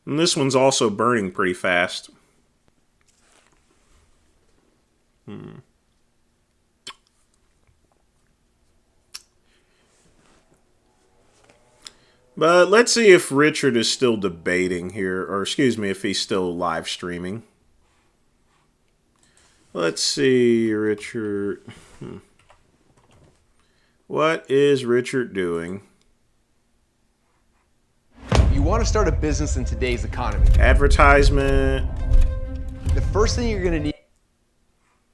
S1: And this one's also burning pretty fast. But let's see if Richard is still debating here, or excuse me, if he's still live streaming. Let's see, Richard. What is Richard doing?
S2: You want to start a business in today's economy.
S1: Advertisement.
S2: The first thing you're going to need.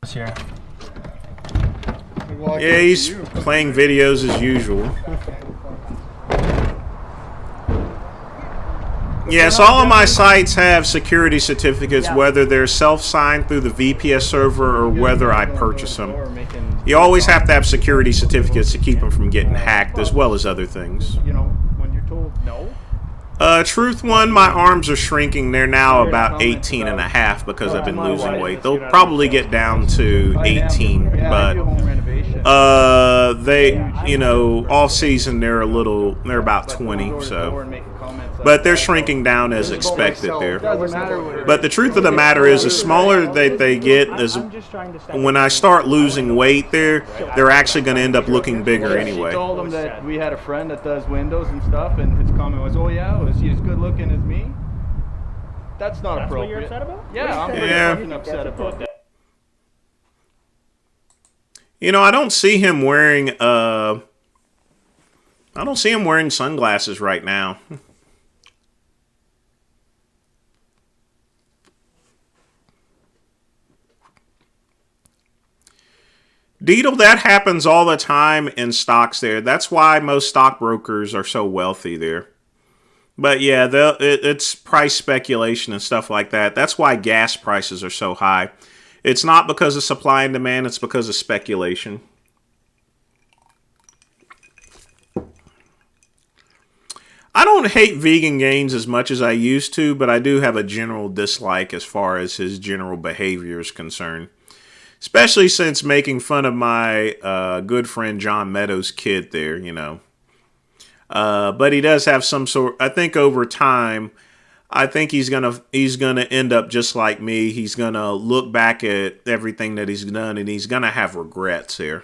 S3: Here.
S1: Yeah, he's playing videos as usual. Yes, all of my sites have security certificates, whether they're self-signed through the VPS server or whether I purchase them. You always have to have security certificates to keep them from getting hacked, as well as other things.
S3: You know, when you're told no.
S1: Truth one, my arms are shrinking. They're now about 18 and a half because I've been losing weight. They'll probably get down to 18, but they, you know, off season they're about 20, so. But they're shrinking down as expected there. But the truth of the matter is, the smaller that they get, is when I start losing weight they're actually going to end up looking bigger anyway.
S3: She told him that we had a friend that does windows and stuff, and his comment was, "Oh yeah, was he as good looking as me?" That's not appropriate. That's what you're upset about? Yeah, I'm pretty fucking upset about that.
S1: You know, I don't see him wearing sunglasses right now. Deedle, that happens all the time in stocks there. That's why most stockbrokers are so wealthy there. But yeah, it's price speculation and stuff like that. That's why gas prices are so high. It's not because of supply and demand, it's because of speculation. I don't hate Vegan Gains as much as I used to, but I do have a general dislike as far as his general behavior is concerned. Especially since making fun of my good friend John Meadows' kid there, you know. But he does have some sort. I think over time, I think he's gonna end up just like me. He's gonna look back at everything that he's done, and he's gonna have regrets here.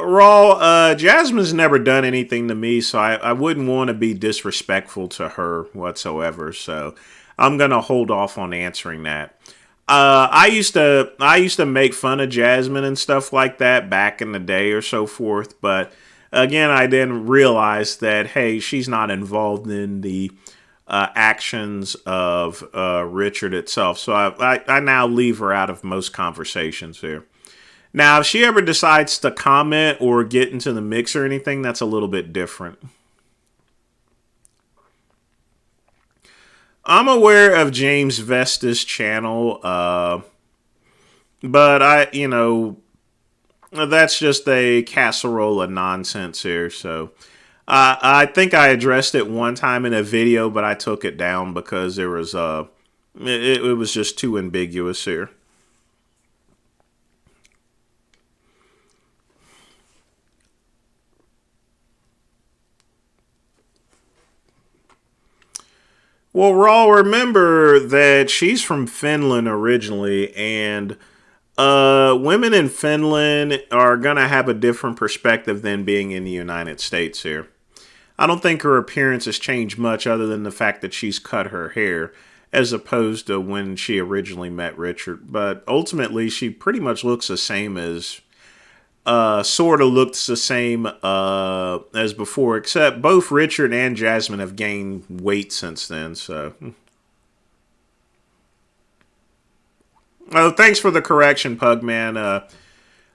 S1: Raw, Jasmine's never done anything to me, so I wouldn't want to be disrespectful to her whatsoever, so I'm gonna hold off on answering that. I used to make fun of Jasmine and stuff like that back in the day or so forth, but again, I didn't realize that, hey, she's not involved in the actions of Richard itself, so I now leave her out of most conversations here. Now, if she ever decides to comment or get into the mix or anything, that's a little bit different. I'm aware of James Vesta's channel, but that's just a casserole of nonsense here. So I think I addressed it one time in a video, but I took it down because there was it was just too ambiguous here. Well, Raw, remember that she's from Finland originally, and women in Finland are going to have a different perspective than being in the United States here. I don't think her appearance has changed much other than the fact that she's cut her hair as opposed to when she originally met Richard. But ultimately, she pretty much looks the same as... sort of looks the same as before, except both Richard and Jasmine have gained weight since then, so. Oh, thanks for the correction, Pugman.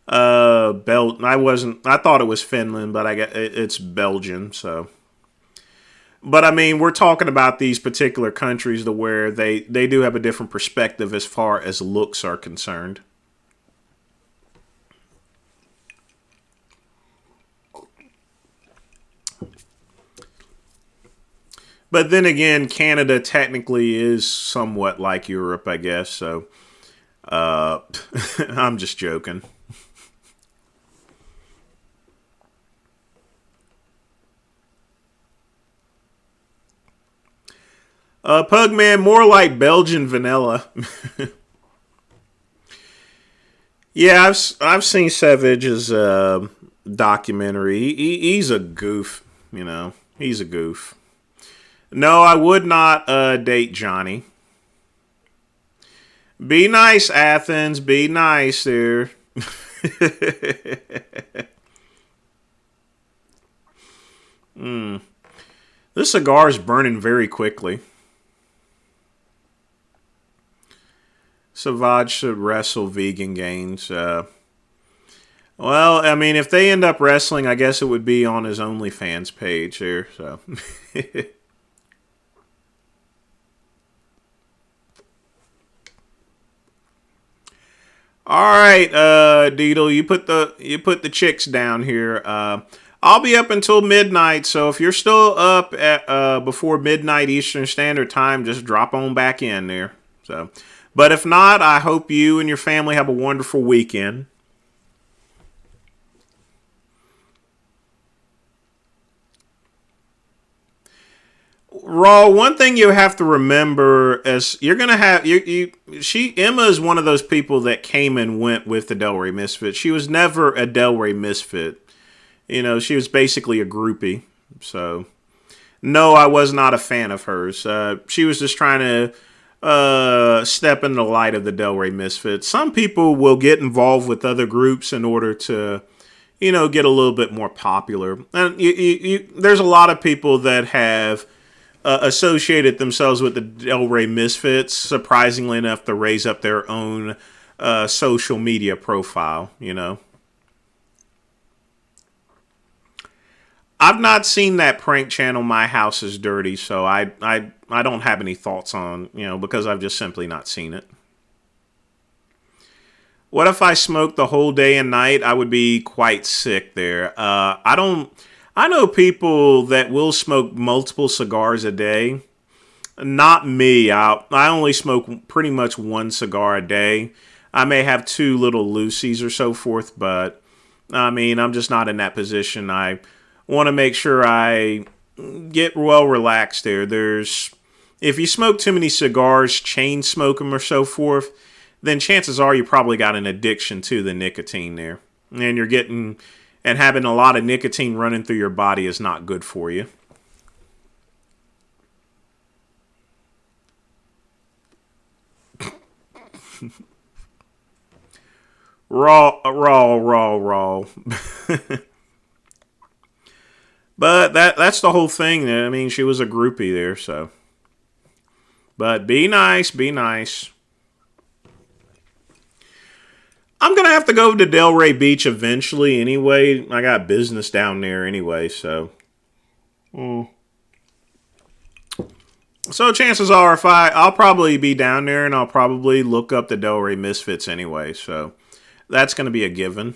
S1: I thought it was Finland, but it's Belgian, so. But I mean, we're talking about these particular countries to where they do have a different perspective as far as looks are concerned. But then again, Canada technically is somewhat like Europe, I guess. So I'm just joking. Pugman, more like Belgian vanilla. Yeah, I've seen Savage's documentary. He's a goof, you know. He's a goof. No, I would not date Johnny. Be nice, Athens. Be nice there. This cigar is burning very quickly. Savage should wrestle Vegan Gains. Well, I mean, if they end up wrestling, I guess it would be on his OnlyFans page here. So, all right, Deedle, you put the chicks down here. I'll be up until midnight, so if you're still up at before midnight Eastern Standard Time, just drop on back in there. So. But if not, I hope you and your family have a wonderful weekend. Raw, one thing you have to remember is you're gonna have Emma is one of those people that came and went with the Delray Misfits. She was never a Delray Misfit. You know, she was basically a groupie. So no, I was not a fan of hers. She was just trying to step in the light of the Delray Misfits. Some people will get involved with other groups in order to, you know, get a little bit more popular. And there's a lot of people that have associated themselves with the Delray Misfits, surprisingly enough, to raise up their own social media profile, you know. I've not seen that prank channel, My House is Dirty, so I don't have any thoughts on, you know, because I've just simply not seen it. What if I smoked the whole day and night? I would be quite sick there. I know people that will smoke multiple cigars a day. Not me. I only smoke pretty much one cigar a day. I may have 2 little Lucy's or so forth, but I mean, I'm just not in that position. I want to make sure I get well relaxed there. If you smoke too many cigars, chain smoke them or so forth, then chances are you probably got an addiction to the nicotine there. And you're getting, and having a lot of nicotine running through your body is not good for you. Raw. But that's the whole thing. I mean, she was a groupie there, so. But be nice, be nice. I'm going to have to go to Delray Beach eventually anyway. I got business down there anyway, so. So chances are I'll probably be down there and I'll probably look up the Delray Misfits anyway, so. That's going to be a given.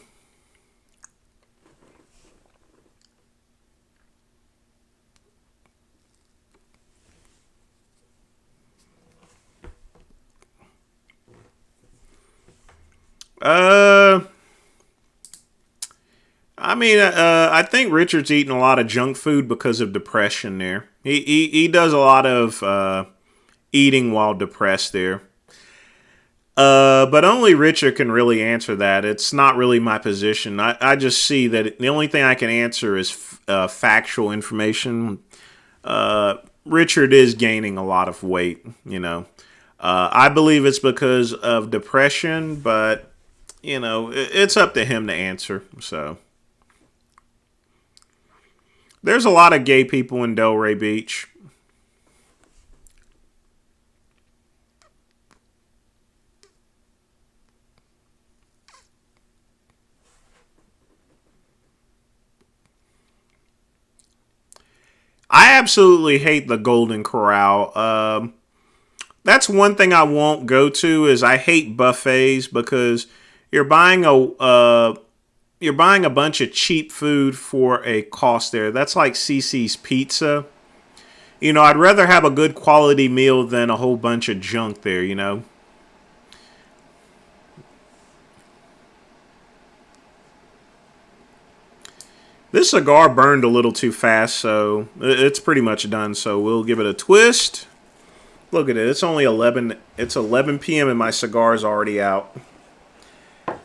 S1: I think Richard's eating a lot of junk food because of depression there. He does a lot of eating while depressed there. But only Richard can really answer that. It's not really my position. I just see that the only thing I can answer is factual information. Richard is gaining a lot of weight, you know. I believe it's because of depression, but, you know, it's up to him to answer, so. There's a lot of gay people in Delray Beach. I absolutely hate the Golden Corral. That's one thing I won't go to is I hate buffets because you're buying a bunch of cheap food for a cost there. That's like CC's Pizza. You know, I'd rather have a good quality meal than a whole bunch of junk there, you know. This cigar burned a little too fast, so it's pretty much done. So we'll give it a twist. Look at it. It's only 11. It's 11 p.m. and my cigar's already out.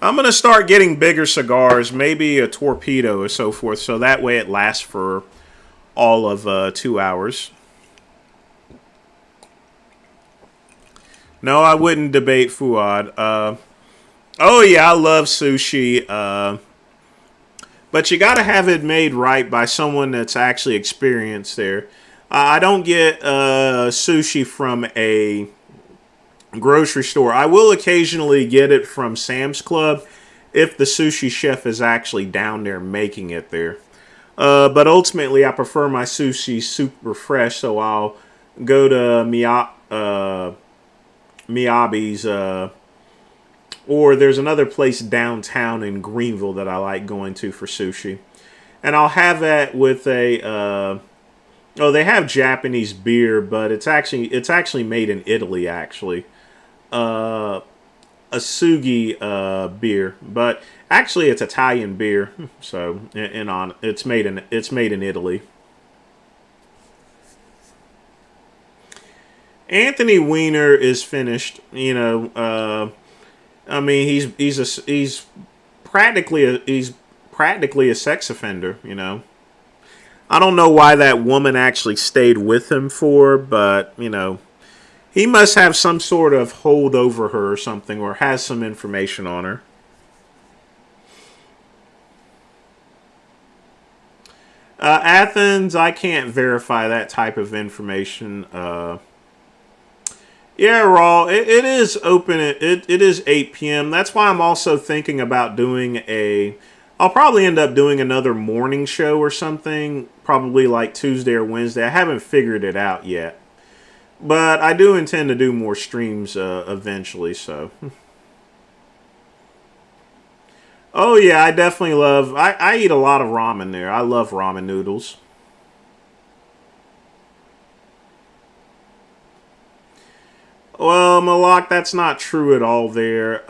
S1: I'm going to start getting bigger cigars, maybe a torpedo or so forth, so that way it lasts for all of 2 hours. No, I wouldn't debate Fuad. Oh, yeah, I love sushi. But you got to have it made right by someone that's actually experienced there. I don't get sushi from a grocery store. I will occasionally get it from Sam's Club if the sushi chef is actually down there making it there. But ultimately, I prefer my sushi super fresh, so I'll go to Miyabi's. Or there's another place downtown in Greenville that I like going to for sushi. And I'll have that with a... they have Japanese beer, but it's actually made in Italy, actually. A Sugi beer. But actually it's Italian beer. So, it's made in Italy. Anthony Weiner is finished, you know, I mean, he's practically a sex offender, you know. I don't know why that woman actually stayed with him for, but you know, he must have some sort of hold over her or something, or has some information on her. Athens, I can't verify that type of information. Yeah, Raw, it is open. It is 8 p.m. That's why I'm also thinking about doing I'll probably end up doing another morning show or something, probably like Tuesday or Wednesday. I haven't figured it out yet. But I do intend to do more streams eventually, so. Oh, yeah, I definitely love... I eat a lot of ramen there. I love ramen noodles. Well, Malak, that's not true at all there.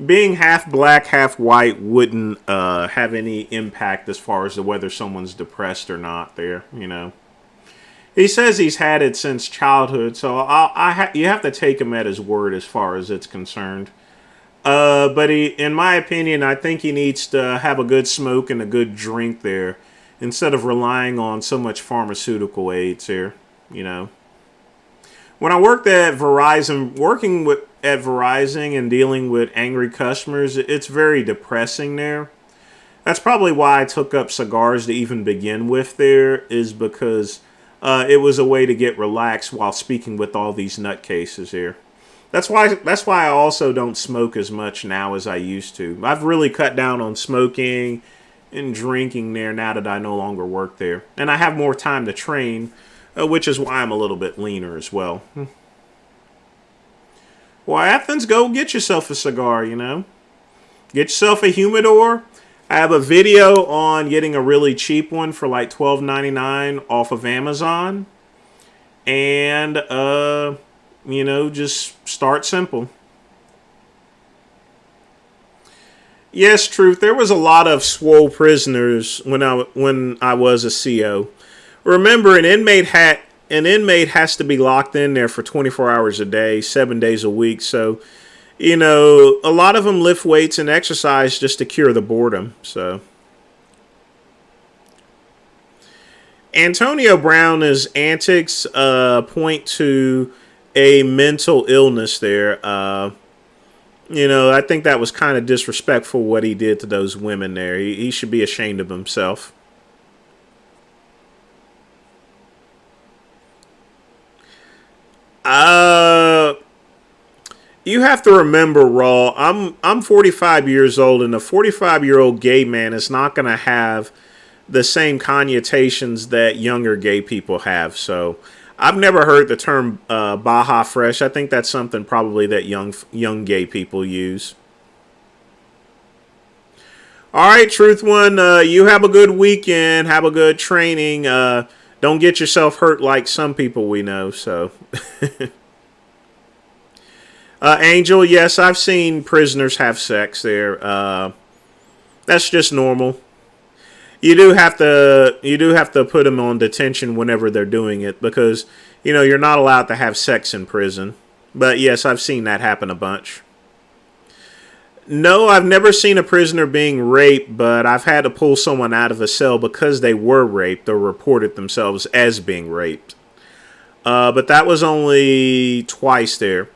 S1: Being half black, half white wouldn't have any impact as far as whether someone's depressed or not there, you know. He says he's had it since childhood, so you have to take him at his word as far as it's concerned. But in my opinion, I think he needs to have a good smoke and a good drink there instead of relying on so much pharmaceutical aids here, you know. When I worked at Verizon, at Verizon and dealing with angry customers, it's very depressing there. That's probably why I took up cigars to even begin with there, is because it was a way to get relaxed while speaking with all these nutcases here. That's why I also don't smoke as much now as I used to. I've really cut down on smoking and drinking there now that I no longer work there. And I have more time to train, which is why I'm a little bit leaner as well. Well, Athens, go get yourself a cigar, you know. Get yourself a humidor. I have a video on getting a really cheap one for like $12.99 off of Amazon. And, you know, just start simple. Yes, Truth, there was a lot of swole prisoners when I was a CO. Remember, an inmate has to be locked in there for 24 hours a day, 7 days a week. So, you know, a lot of them lift weights and exercise just to cure the boredom. So, Antonio Brown's antics point to a mental illness there. You know, I think that was kind of disrespectful what he did to those women there. He should be ashamed of himself. You have to remember, Raw, I'm 45 years old, and a 45-year-old gay man is not going to have the same connotations that younger gay people have. So I've never heard the term Baja Fresh. I think that's something probably that young gay people use. All right, Truth One, you have a good weekend. Have a good training. don't get yourself hurt like some people we know. So, Angel, yes, I've seen prisoners have sex there. That's just normal. You do have to put them on detention whenever they're doing it because you're not allowed to have sex in prison. But yes, I've seen that happen a bunch. No, I've never seen a prisoner being raped, but I've had to pull someone out of a cell because they were raped or reported themselves as being raped. But that was only twice there.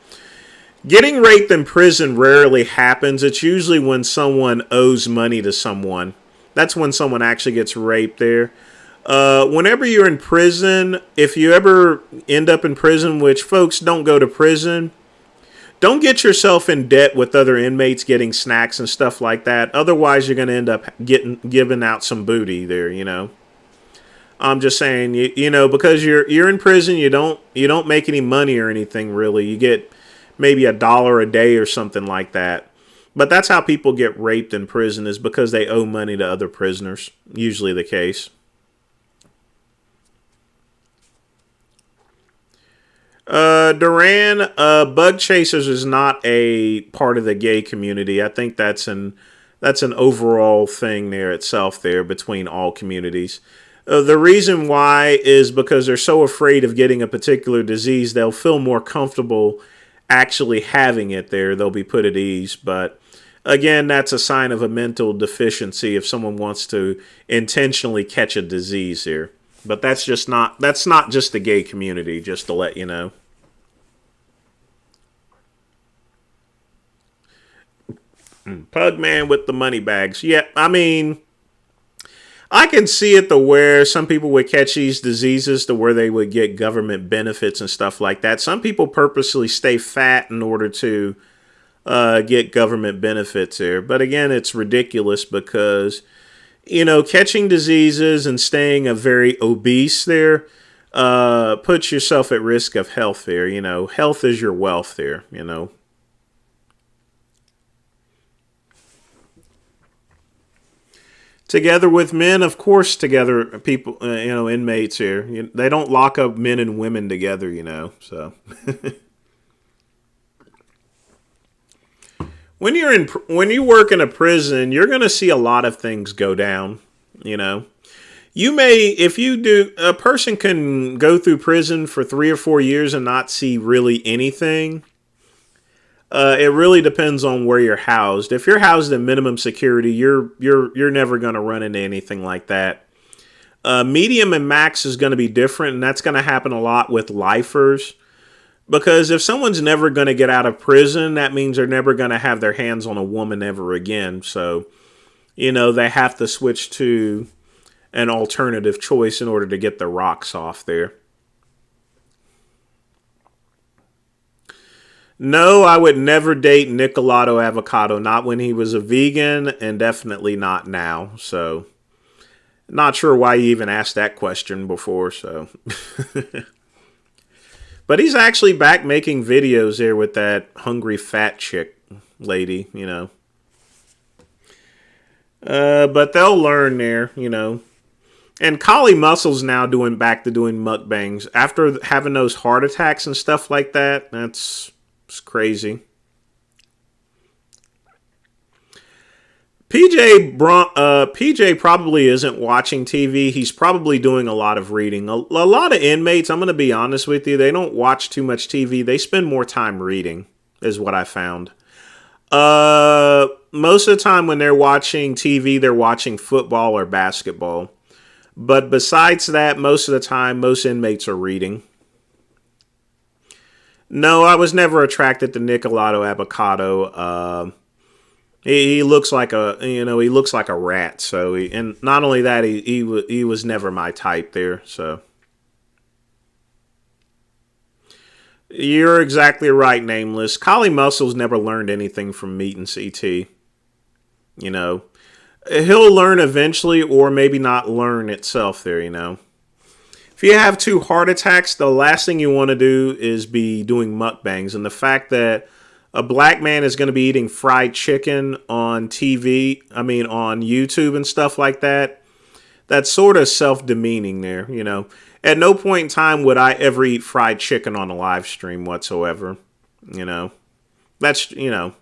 S1: Getting raped in prison rarely happens. It's usually when someone owes money to someone. That's when someone actually gets raped there. Whenever you're in prison, if you ever end up in prison, which folks don't go to prison, don't get yourself in debt with other inmates getting snacks and stuff like that. Otherwise, you're going to end up giving out some booty there, I'm just saying, because you're in prison, you don't make any money or anything really. You get maybe $1 a day or something like that. But that's how people get raped in prison is because they owe money to other prisoners. Usually the case. Duran, bug chasers is not a part of the gay community. I think that's an overall thing there itself there between all communities. The reason why is because they're so afraid of getting a particular disease, they'll feel more comfortable actually having it there. They'll be put at ease. But again, that's a sign of a mental deficiency if someone wants to intentionally catch a disease here. But that's not just the gay community, just to let you know. Pugman with the money bags. Yeah, I mean, I can see it to where some people would catch these diseases to where they would get government benefits and stuff like that. Some people purposely stay fat in order to get government benefits here. But again, it's ridiculous because catching diseases and staying a very obese there puts yourself at risk of health there. Health is your wealth there, Together with men, of course, together, people, inmates here. They don't lock up men and women together, so. When you work in a prison, you're going to see a lot of things go down, You may, if you do, a person can go through prison for 3 or 4 years and not see really anything. It really depends on where you're housed. If you're housed in minimum security, you're never going to run into anything like that. Medium and max is going to be different, and that's going to happen a lot with lifers. Because if someone's never going to get out of prison, that means they're never going to have their hands on a woman ever again. So, they have to switch to an alternative choice in order to get the rocks off there. No, I would never date Nicolado Avocado. Not when he was a vegan, and definitely not now. So, not sure why you even asked that question before, so... But he's actually back making videos there with that hungry fat chick lady, But they'll learn there, And Kali Muscle's now back to doing mukbangs. After having those heart attacks and stuff like that, it's crazy. PJ probably isn't watching TV. He's probably doing a lot of reading. A lot of inmates, I'm going to be honest with you, they don't watch too much TV. They spend more time reading, is what I found. Most of the time when they're watching TV, they're watching football or basketball. But besides that, most of the time, most inmates are reading. No, I was never attracted to Nicolado Avocado. He looks like a rat. So and not only that, he was never my type there. So you're exactly right, Nameless. Kali Muscles never learned anything from Meat and CT. He'll learn eventually, or maybe not learn itself there. If you have 2 heart attacks, the last thing you want to do is be doing mukbangs, and the fact that a black man is going to be eating fried chicken on TV, on YouTube and stuff like that, that's sort of self-demeaning there, you know. At no point in time would I ever eat fried chicken on a live stream whatsoever, you know. That's, you know.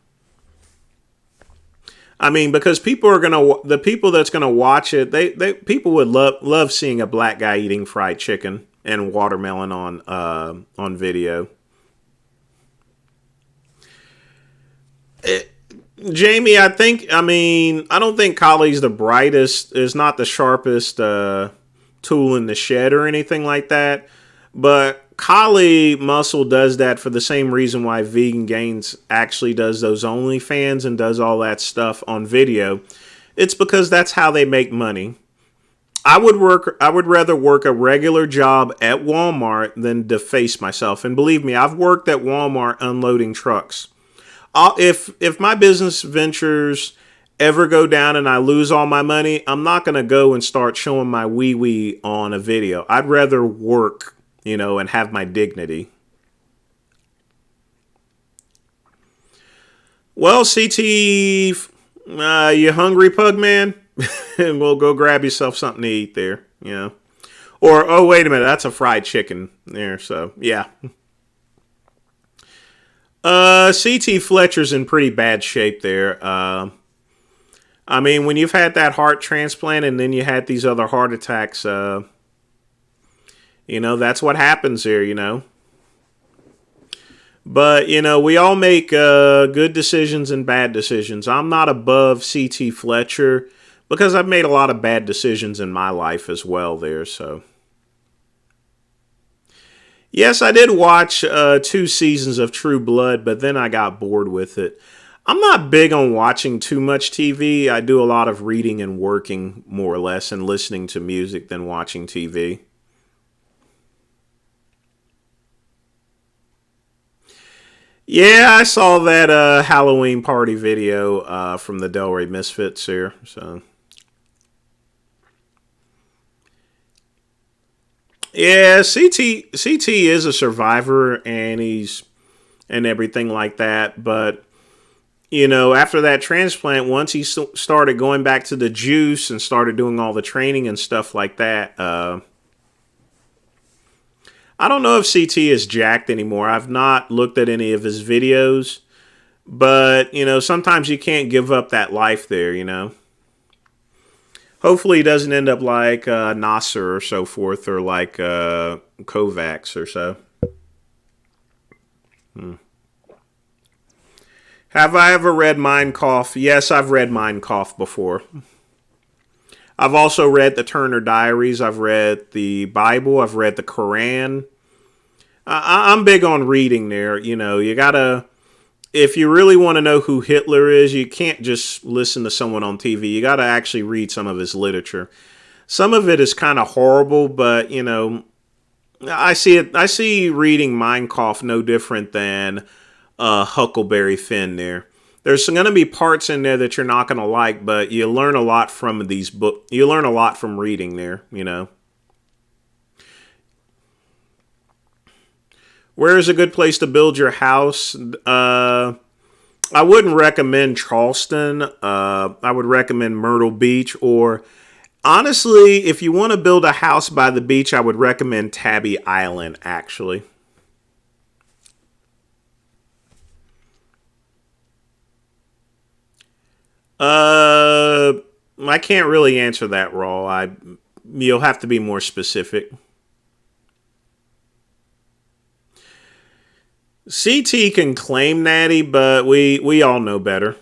S1: I mean, because the people that's gonna watch it, people would love seeing a black guy eating fried chicken and watermelon on video. Jamie, I don't think Kali's the brightest, is not the sharpest tool in the shed or anything like that. But Kali Muscle does that for the same reason why Vegan Gains actually does those OnlyFans and does all that stuff on video. It's because that's how they make money. I would rather work a regular job at Walmart than deface myself. And believe me, I've worked at Walmart unloading trucks. If my business ventures ever go down and I lose all my money, I'm not going to go and start showing my wee-wee on a video. I'd rather work, you know, and have my dignity. Well, CT, you hungry, pug man? And we'll go grab yourself something to eat there, you know. Or, oh, wait a minute, that's a fried chicken there, so, yeah. CT Fletcher's in pretty bad shape there. I mean, when you've had that heart transplant and then you had these other heart attacks, you know, that's what happens here, you know. But, you know, we all make good decisions and bad decisions. I'm not above CT Fletcher because I've made a lot of bad decisions in my life as well there, so. Yes, I did watch 2 seasons of True Blood, but then I got bored with it. I'm not big on watching too much TV. I do a lot of reading and working, more or less, and listening to music than watching TV. Yeah, I saw that Halloween party video from the Delray Misfits here, so. Yeah, CT is a survivor and and everything like that. But, you know, after that transplant, once he started going back to the juice and started doing all the training and stuff like that, I don't know if CT is jacked anymore. I've not looked at any of his videos. But, you know, sometimes you can't give up that life there, you know. Hopefully he doesn't end up like Nasser or so forth, or like Kovacs or so. Have I ever read Mein Kampf? Yes, I've read Mein Kampf before. I've also read the Turner Diaries. I've read the Bible. I've read the Quran. I'm big on reading there. You know, you gotta... If you really want to know who Hitler is, you can't just listen to someone on TV. You got to actually read some of his literature. Some of it is kind of horrible, but, you know, I see reading Mein Kampf no different than Huckleberry Finn there. There's going to be parts in there that you're not going to like, but you learn a lot from these books. You learn a lot from reading there, you know. Where is a good place to build your house? I wouldn't recommend Charleston. I would recommend Myrtle Beach. Or, honestly, if you want to build a house by the beach, I would recommend Tabby Island, actually. I can't really answer that, Raw. You'll have to be more specific. CT can claim Natty, but we all know better.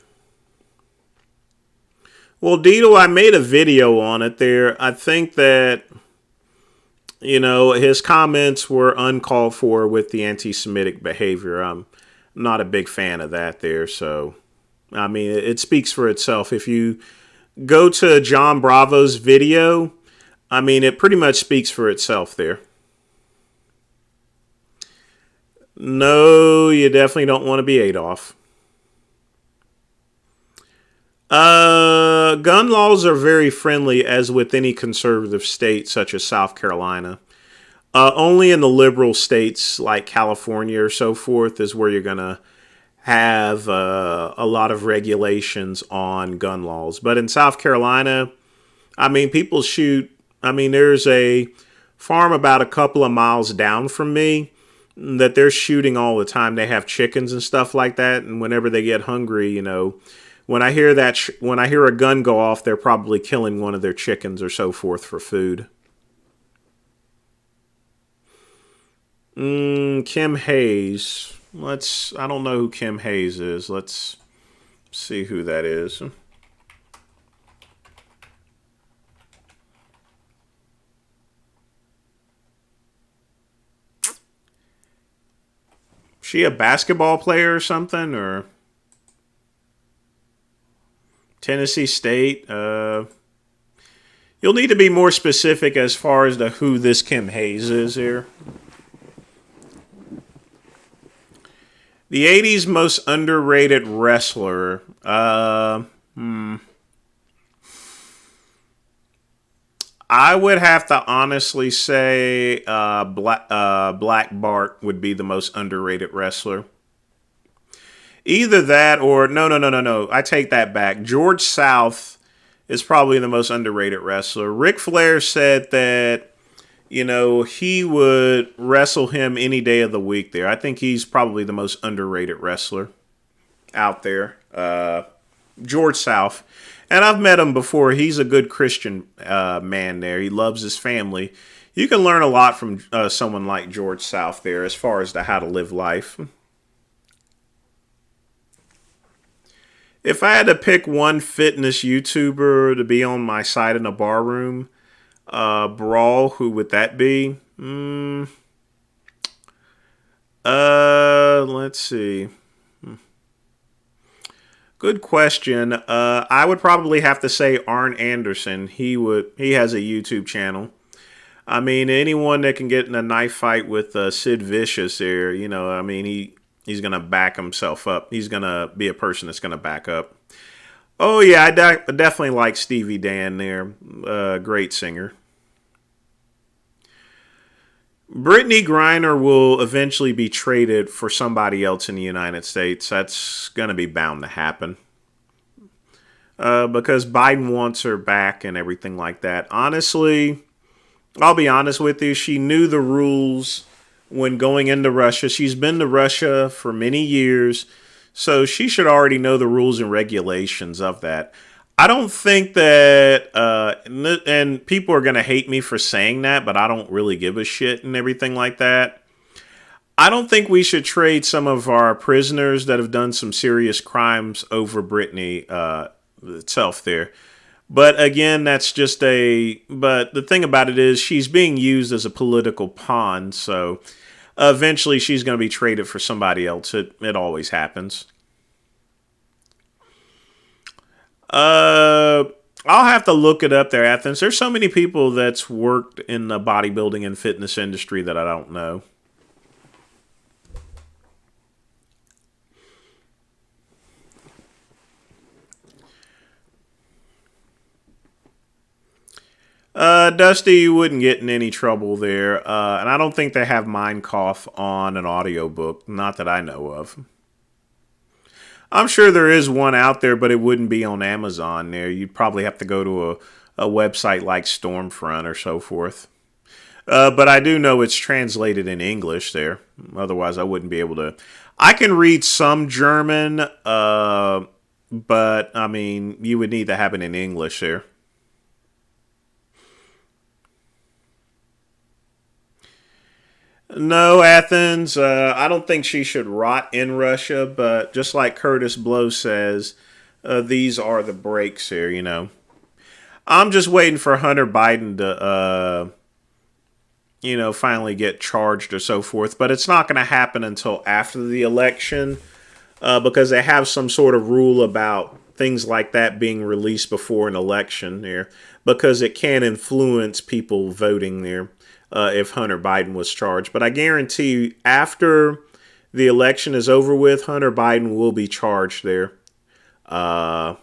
S1: Well, Dito, I made a video on it there. I think that, you know, his comments were uncalled for with the anti-Semitic behavior. I'm not a big fan of that there. So, I mean, it speaks for itself. If you go to John Bravo's video, I mean, it pretty much speaks for itself there. No, you definitely don't want to be Adolf. Gun laws are very friendly, as with any conservative state, such as South Carolina. Only in the liberal states like California or so forth is where you're going to have a lot of regulations on gun laws. But in South Carolina, I mean, people shoot. I mean, there's a farm about a couple of miles down from me that they're shooting all the time. They have chickens and stuff like that. And whenever they get hungry, you know, when I hear that, when I hear a gun go off, they're probably killing one of their chickens or so forth for food. Kim Hayes. I don't know who Kim Hayes is. Let's see who that is. She a basketball player or something, or Tennessee State? You'll need to be more specific as far as to who this Kim Hayes is here. The 80s most underrated wrestler. I would have to honestly say Black Bart would be the most underrated wrestler. Either that or no. I take that back. George South is probably the most underrated wrestler. Ric Flair said that, you know, he would wrestle him any day of the week there. I think he's probably the most underrated wrestler out there. George South. And I've met him before. He's a good Christian man there. He loves his family. You can learn a lot from someone like George South there as far as to how to live life. If I had to pick one fitness YouTuber to be on my side in a bar room, Brawl, who would that be? Let's see. Good question. I would probably have to say Arn Anderson. He has a YouTube channel. I mean, anyone that can get in a knife fight with Sid Vicious there, you know, I mean, he's going to back himself up. He's going to be a person that's going to back up. Oh, yeah, I definitely like Stevie Dan there. Great singer. Brittany Griner will eventually be traded for somebody else in the United States. That's going to be bound to happen. Because Biden wants her back and everything like that. Honestly, I'll be honest with you. She knew the rules when going into Russia. She's been to Russia for many years. So she should already know the rules and regulations of that. I don't think that, and people are going to hate me for saying that, but I don't really give a shit and everything like that. I don't think we should trade some of our prisoners that have done some serious crimes over Brittany itself there. But again, that's just but the thing about it is she's being used as a political pawn, so eventually she's going to be traded for somebody else. It always happens. I'll have to look it up there, Athens. There's so many people that's worked in the bodybuilding and fitness industry that I don't know. Dusty, you wouldn't get in any trouble there. And I don't think they have Minecraft on an audiobook. Not that I know of. I'm sure there is one out there, but it wouldn't be on Amazon there. You'd probably have to go to a website like Stormfront or so forth. But I do know it's translated in English there. Otherwise, I wouldn't be able to. I can read some German, but, I mean, you would need to have it in English there. No, Athens, I don't think she should rot in Russia, but just like Curtis Blow says, these are the breaks here, you know. I'm just waiting for Hunter Biden to, finally get charged or so forth, but it's not going to happen until after the election because they have some sort of rule about things like that being released before an election there because it can influence people voting there. If Hunter Biden was charged. But I guarantee you, after the election is over with, Hunter Biden will be charged there. That's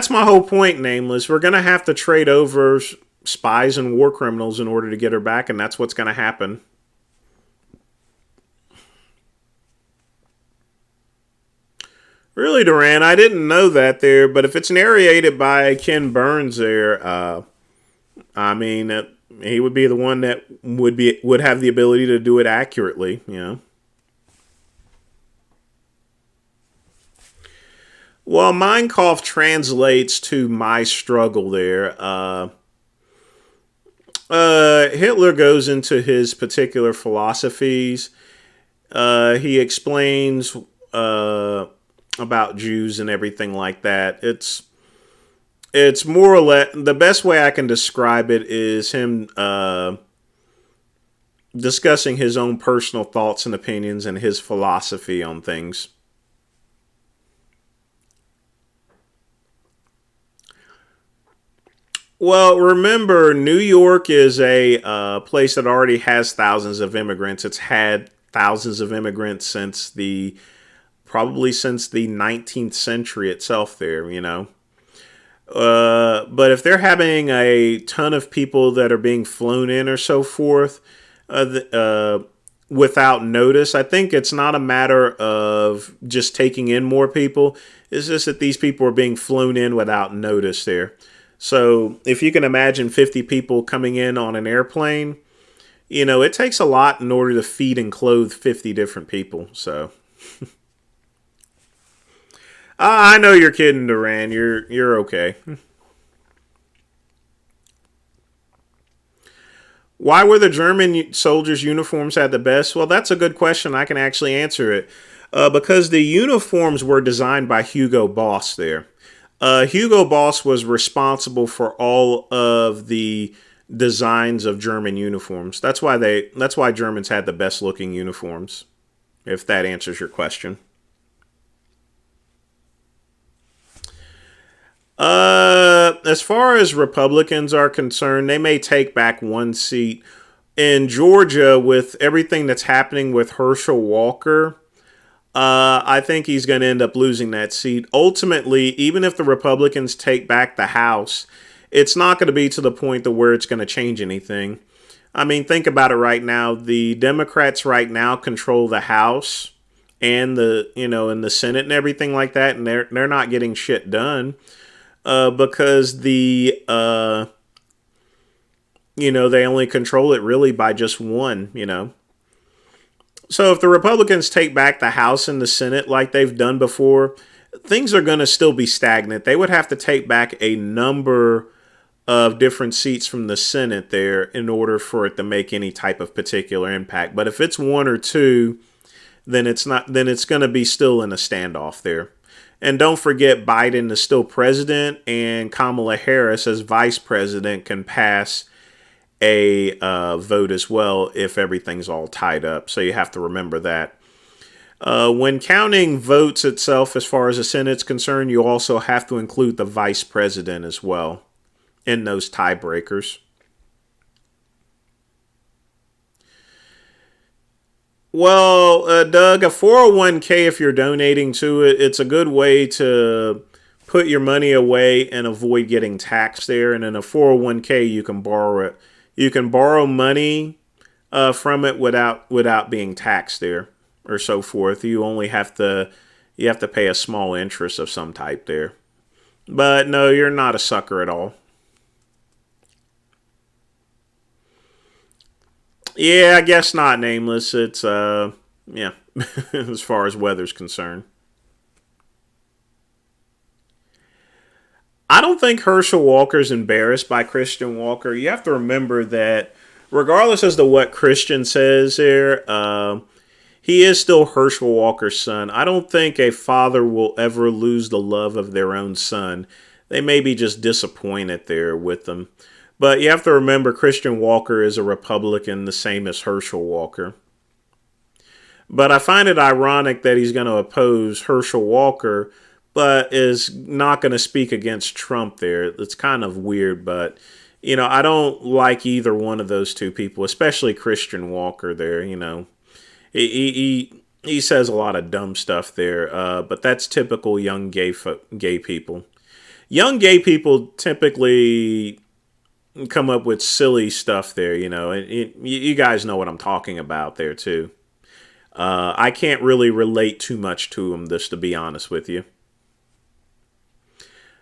S1: my whole point, Nameless. We're going to have to trade over spies and war criminals in order to get her back, and that's what's going to happen. Really, Duran, I didn't know that there, but if it's narrated by Ken Burns there, I mean, he would be the one that would have the ability to do it accurately, you know. Well, Mein Kampf translates to my struggle there. Hitler goes into his particular philosophies. He explains about Jews and everything like that. It's more or less the best way I can describe it is him discussing his own personal thoughts and opinions and his philosophy on things. Well, remember, New York is a place that already has thousands of immigrants. It's had thousands of immigrants since probably since the 19th century itself there, you know. But if they're having a ton of people that are being flown in or so forth without notice, I think it's not a matter of just taking in more people. It's just that these people are being flown in without notice there. So if you can imagine 50 people coming in on an airplane, you know, it takes a lot in order to feed and clothe 50 different people. So I know you're kidding, Duran. You're okay. Why were the German soldiers' uniforms had the best? Well, that's a good question. I can actually answer it. Because the uniforms were designed by Hugo Boss there. Hugo Boss was responsible for all of the designs of German uniforms. That's why Germans had the best looking uniforms, if that answers your question. As far as Republicans are concerned, they may take back one seat. In Georgia, with everything that's happening with Herschel Walker, I think he's going to end up losing that seat. Ultimately, even if the Republicans take back the House, it's not going to be to the point to where it's going to change anything. I mean, think about it right now. The Democrats right now control the House and and the Senate and everything like that, and they're not getting shit done because they only control it really by just one, you know. So if the Republicans take back the House and the Senate like they've done before, things are going to still be stagnant. They would have to take back a number of different seats from the Senate there in order for it to make any type of particular impact. But if it's one or two, then it's going to be still in a standoff there. And don't forget, Biden is still president, and Kamala Harris as vice president can pass a vote as well if everything's all tied up. So you have to remember that. When counting votes itself, as far as the Senate's concerned, you also have to include the vice president as well in those tiebreakers. Well, Doug, a 401k, if you're donating to it, it's a good way to put your money away and avoid getting taxed there. And in a 401k, you can borrow it. You can borrow money from it without being taxed there or so forth. You only have to pay a small interest of some type there. But no, you're not a sucker at all. Yeah, I guess not, Nameless. It's yeah, as far as weather's concerned. I don't think Herschel Walker's embarrassed by Christian Walker. You have to remember that regardless as to what Christian says there, he is still Herschel Walker's son. I don't think a father will ever lose the love of their own son. They may be just disappointed there with them. But you have to remember Christian Walker is a Republican, the same as Herschel Walker. But I find it ironic that he's going to oppose Herschel Walker, but is not going to speak against Trump there. It's kind of weird, but, I don't like either one of those two people, especially Christian Walker there, He says a lot of dumb stuff there, but that's typical young gay people. Young gay people typically come up with silly stuff there, and you guys know what I'm talking about there, too. I can't really relate too much to him, just to be honest with you.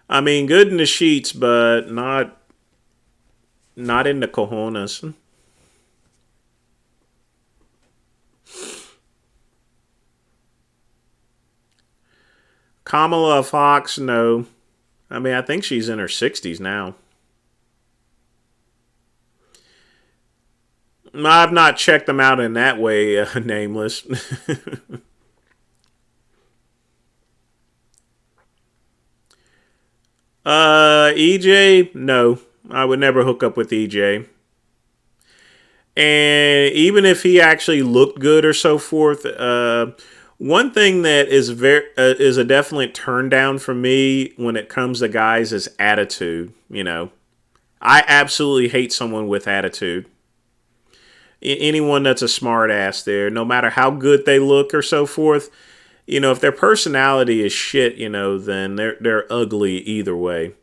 S1: I mean, good in the sheets, but not in the cojones. Kamala Fox, no. I mean, I think she's in her 60s now. I've not checked them out in that way, nameless. EJ, no. I would never hook up with EJ. And even if he actually looked good or so forth, one thing that is is a definite turn down for me when it comes to guys is attitude. You know, I absolutely hate someone with attitude. Anyone that's a smart ass there, no matter how good they look or so forth, you know, if their personality is shit, you know, then they're ugly either way.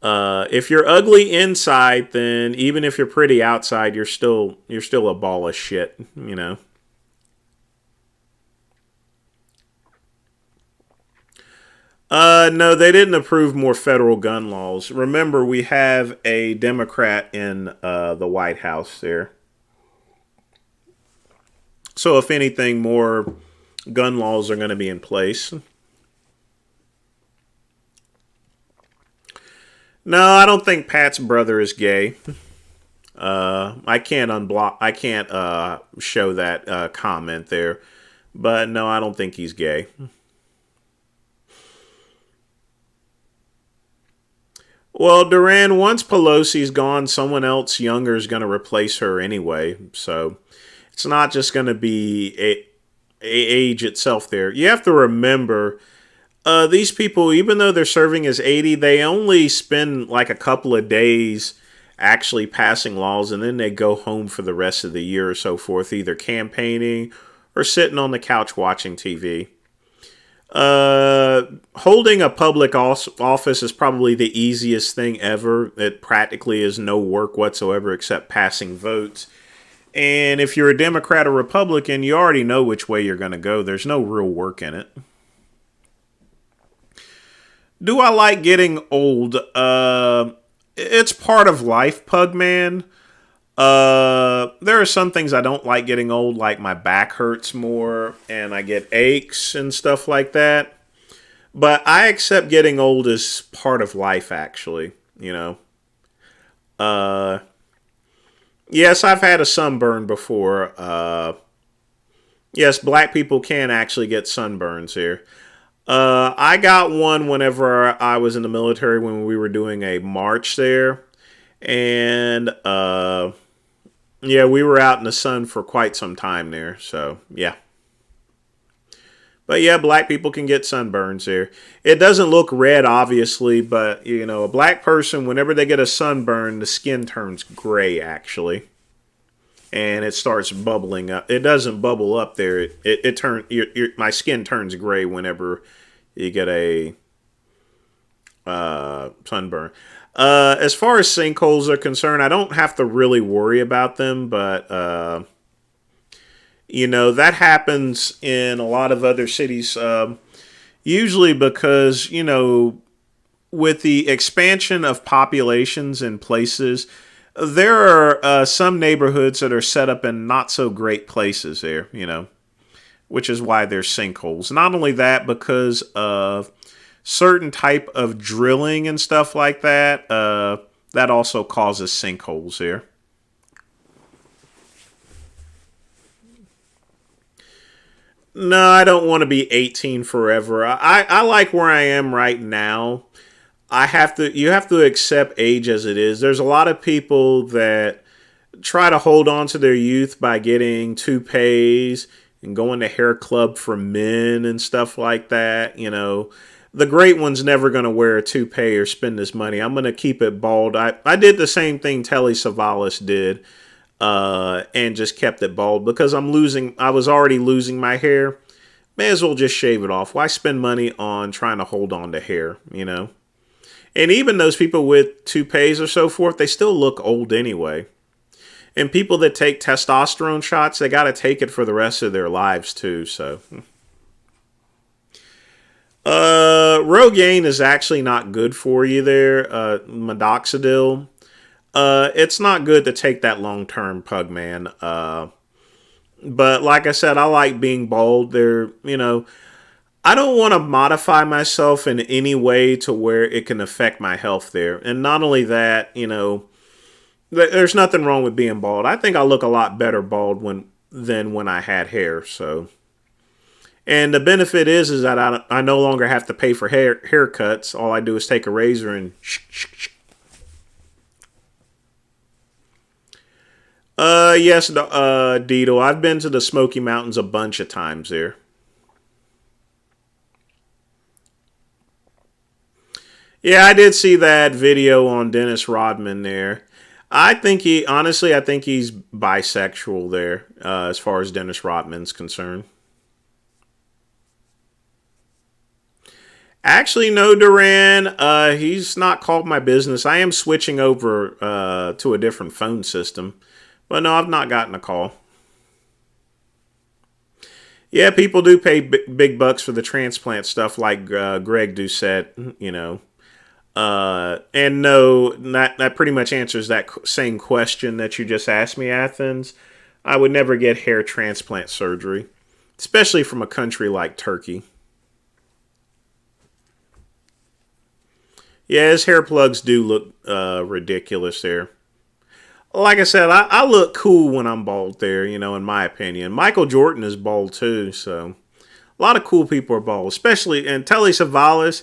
S1: If you're ugly inside, then even if you're pretty outside, you're still a ball of shit, you know. No, they didn't approve more federal gun laws. Remember, we have a Democrat in the White House there. So if anything, more gun laws are going to be in place. No, I don't think Pat's brother is gay. I can't unblock. I can't show that comment there. But no, I don't think he's gay. Well, Duran, once Pelosi's gone, someone else younger is going to replace her anyway. So it's not just going to be age itself there. You have to remember, these people, even though they're serving as 80, they only spend like a couple of days actually passing laws, and then they go home for the rest of the year or so forth, either campaigning or sitting on the couch watching TV. Holding a public office is probably the easiest thing ever. It practically is no work whatsoever except passing votes. And if you're a Democrat or Republican, you already know which way you're going to go. There's no real work in it. Do I like getting old? It's part of life, Pugman. There are some things I don't like getting old, like my back hurts more and I get aches and stuff like that. But I accept getting old as part of life, actually, you know. Yes, I've had a sunburn before. Yes, black people can actually get sunburns here. I got one whenever I was in the military when we were doing a march there. And, yeah, we were out in the sun for quite some time there. So, yeah. But, yeah, black people can get sunburns here. It doesn't look red, obviously, but, you know, a black person, whenever they get a sunburn, the skin turns gray, actually. And it starts bubbling up. It doesn't bubble up there. It turns. My skin turns gray whenever you get a sunburn. As far as sinkholes are concerned, I don't have to really worry about them, but you know, that happens in a lot of other cities. Usually because, you know, with the expansion of populations in places, there are some neighborhoods that are set up in not so great places there, you know, which is why there's sinkholes. Not only that, because of certain type of drilling and stuff like that, that also causes sinkholes here. No, I don't want to be 18 forever. I like where I am right now. You have to accept age as it is. There's a lot of people that try to hold on to their youth by getting toupees and going to hair club for men and stuff like that. You know, the great one's never going to wear a toupee or spend his money. I'm going to keep it bald. I did the same thing Telly Savalas did, and just kept it bald because I was already losing my hair. May as well just shave it off. Why spend money on trying to hold on to hair, you know? And even those people with toupees or so forth, they still look old anyway. And people that take testosterone shots, they got to take it for the rest of their lives too. So, Rogaine is actually not good for you there. Minoxidil. It's not good to take that long term, Pugman. But like I said, I like being bald. There, I don't want to modify myself in any way to where it can affect my health there. And not only that, there's nothing wrong with being bald. I think I look a lot better bald than when I had hair. So, and the benefit is that I no longer have to pay for haircuts. All I do is take a razor and yes, Dito. I've been to the Smoky Mountains a bunch of times there. Yeah, I did see that video on Dennis Rodman there. I think he's bisexual there, as far as Dennis Rodman's concerned. Actually, no, Duran. He's not called my business. I am switching over to a different phone system. But no, I've not gotten a call. Yeah, people do pay big bucks for the transplant stuff like Greg Doucette, and no, that pretty much answers that same question that you just asked me, Athens. I would never get hair transplant surgery, especially from a country like Turkey. Yeah, his hair plugs do look ridiculous there. Like I said, I look cool when I'm bald there, in my opinion. Michael Jordan is bald too, so a lot of cool people are bald, especially in Telly Savalas.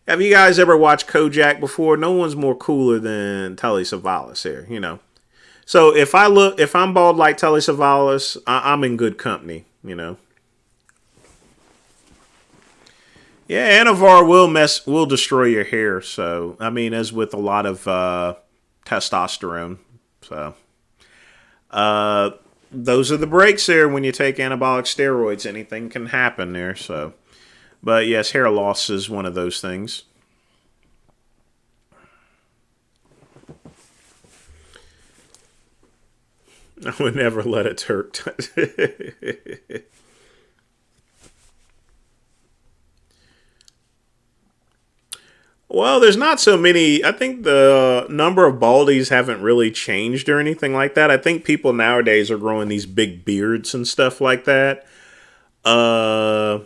S1: Have you guys ever watched Kojak before? No one's more cooler than Telly Savalas here, So if I'm bald like Telly Savalas, I'm in good company, Yeah, Anavar will destroy your hair. So as with a lot of testosterone. So, those are the breaks there when you take anabolic steroids. Anything can happen there. So, but yes, hair loss is one of those things. I would never let a Turk touch. Well, there's not so many. I think the number of baldies haven't really changed or anything like that. I think people nowadays are growing these big beards and stuff like that. I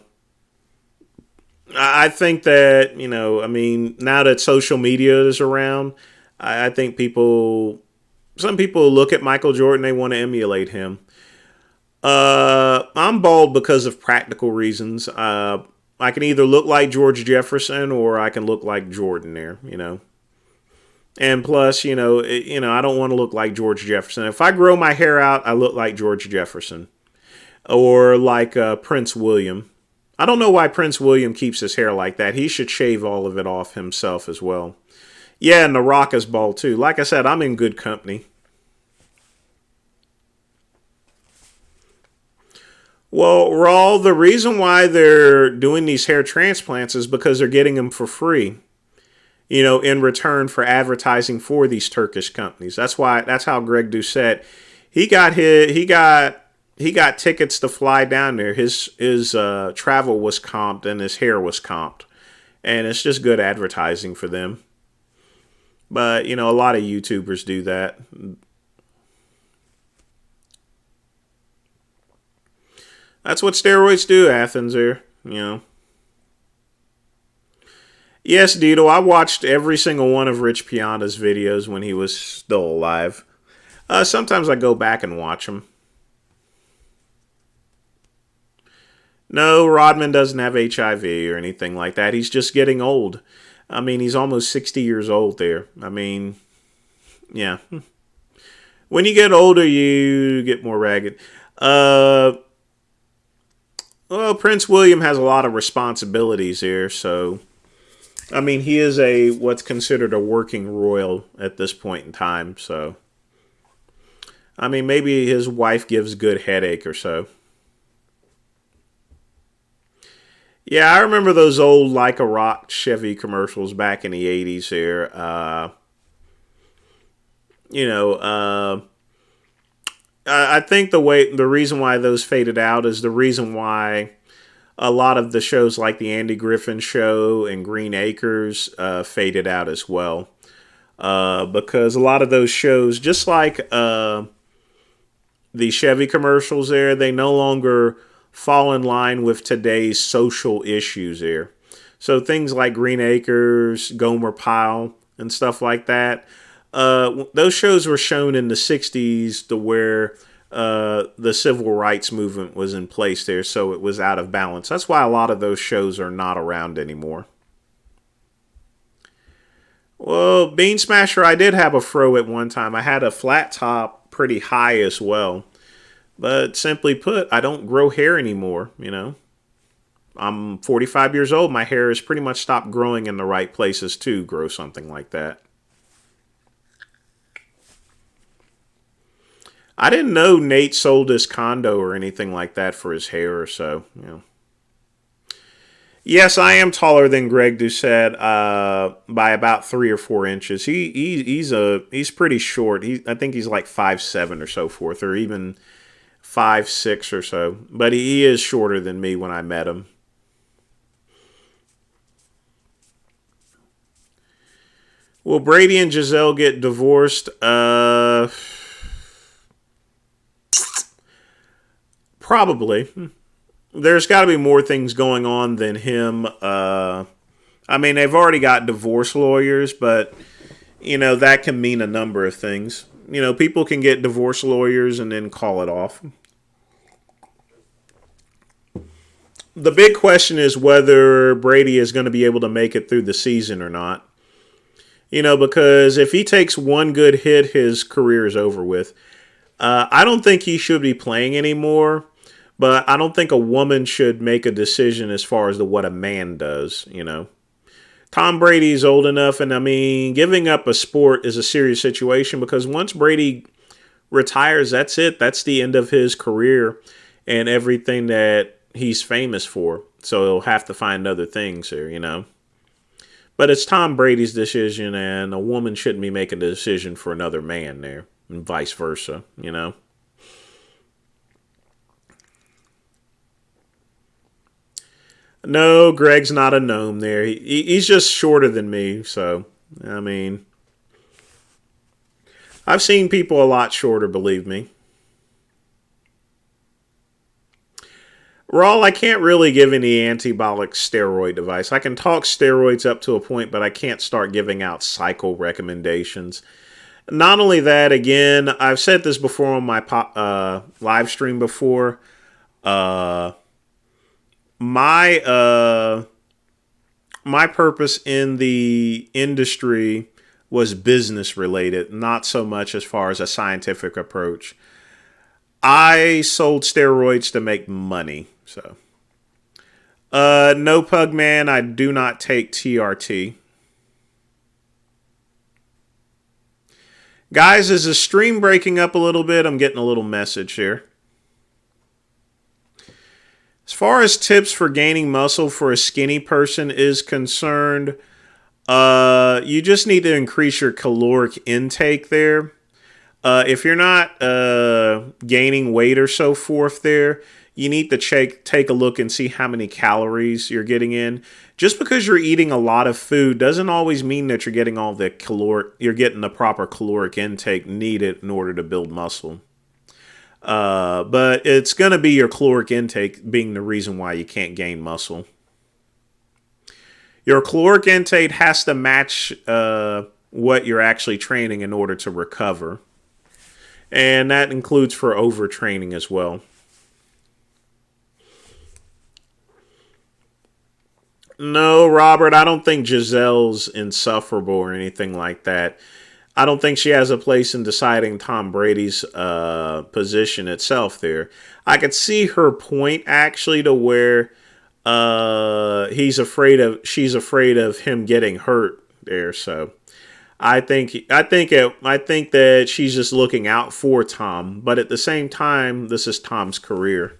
S1: think that, now that social media is around, I think some people look at Michael Jordan, they want to emulate him. I'm bald because of practical reasons. I can either look like George Jefferson or I can look like Jordan there, And plus, I don't want to look like George Jefferson. If I grow my hair out, I look like George Jefferson. Or like Prince William. I don't know why Prince William keeps his hair like that. He should shave all of it off himself as well. Yeah, and The Rock is bald too. Like I said, I'm in good company. Well, Raul, the reason why they're doing these hair transplants is because they're getting them for free, in return for advertising for these Turkish companies. That's how Greg Doucette, he got tickets to fly down there. His travel was comped and his hair was comped, and it's just good advertising for them. But a lot of YouTubers do that. That's what steroids do, Athens, here, Yes, Dito, I watched every single one of Rich Piana's videos when he was still alive. Sometimes I go back and watch them. No, Rodman doesn't have HIV or anything like that. He's just getting old. He's almost 60 years old there. Yeah. When you get older, you get more ragged. Well, Prince William has a lot of responsibilities here, so he is what's considered a working royal at this point in time, so maybe his wife gives good headache or so. Yeah, I remember those old Like a Rock Chevy commercials back in the 80s here. I think the reason why those faded out is the reason why a lot of the shows like the Andy Griffin Show and Green Acres faded out as well. Because a lot of those shows, just like the Chevy commercials there, they no longer fall in line with today's social issues there. So things like Green Acres, Gomer Pyle, and stuff like that, those shows were shown in the 60s to where the civil rights movement was in place there, so it was out of balance. That's why a lot of those shows are not around anymore. Well, Bean Smasher, I did have a fro at one time. I had a flat top pretty high as well. But simply put, I don't grow hair anymore, you know. I'm 45 years old. My hair has pretty much stopped growing in the right places to grow something like that. I didn't know Nate sold his condo or anything like that for his hair or so, you know. Yes, I am taller than Greg Doucette by about 3 or 4 inches. He's pretty short. I think he's like 5'7" or so forth, or even 5'6" or so. But he is shorter than me when I met him. Will Brady and Giselle get divorced? Probably. There's got to be more things going on than him. I mean, they've already got divorce lawyers, but, you know, that can mean a number of things. You know, people can get divorce lawyers and then call it off. The big question is whether Brady is going to be able to make it through the season or not. You know, because if he takes one good hit, his career is over with. I don't think he should be playing anymore. But I don't think a woman should make a decision as far as what a man does, you know. Tom Brady's old enough, and I mean, giving up a sport is a serious situation because once Brady retires, that's it. That's the end of his career and everything that he's famous for. So he'll have to find other things here, you know. But it's Tom Brady's decision, and a woman shouldn't be making a decision for another man there, and vice versa, you know. No, Greg's not a gnome there. He's just shorter than me, so, I mean, I've seen people a lot shorter, believe me. Rawl, I can't really give any anabolic steroid advice. I can talk steroids up to a point, but I can't start giving out cycle recommendations. Not only that, again, I've said this before on my live stream before, my purpose in the industry was business related, not so much as far as a scientific approach. I sold steroids to make money, so. No, Pugman, I do not take TRT. Guys, is the stream breaking up a little bit? I'm getting a little message here. As far as tips for gaining muscle for a skinny person is concerned, you just need to increase your caloric intake there. If you're not gaining weight or so forth there, you need to take a look and see how many calories you're getting in. Just because you're eating a lot of food doesn't always mean that you're getting you're getting the proper caloric intake needed in order to build muscle. But it's going to be your caloric intake being the reason why you can't gain muscle. Your caloric intake has to match what you're actually training in order to recover. And that includes for overtraining as well. No, Robert, I don't think Giselle's insufferable or anything like that. I don't think she has a place in deciding Tom Brady's position itself there. I could see her point actually to where she's afraid of him getting hurt there. So I think that she's just looking out for Tom, but at the same time, this is Tom's career.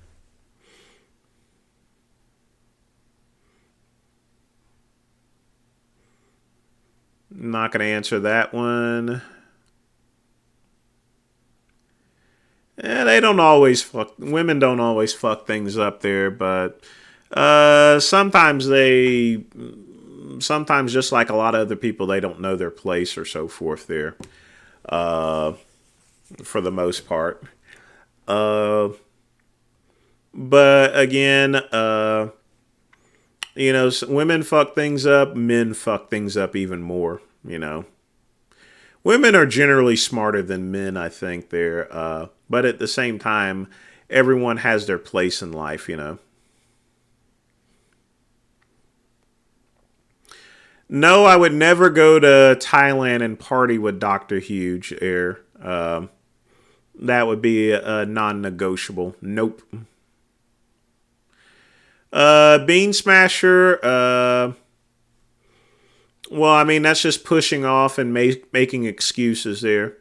S1: I'm not going to answer that one. They don't always fuck. Women don't always fuck things up there, but sometimes sometimes just like a lot of other people, they don't know their place or so forth there. For the most part. But again, women fuck things up, men fuck things up even more, Women are generally smarter than men, I think, there. But at the same time, everyone has their place in life, No, I would never go to Thailand and party with Dr. Huge there. That would be a non-negotiable. Nope. Bean Smasher, well, I mean, that's just pushing off and making excuses there.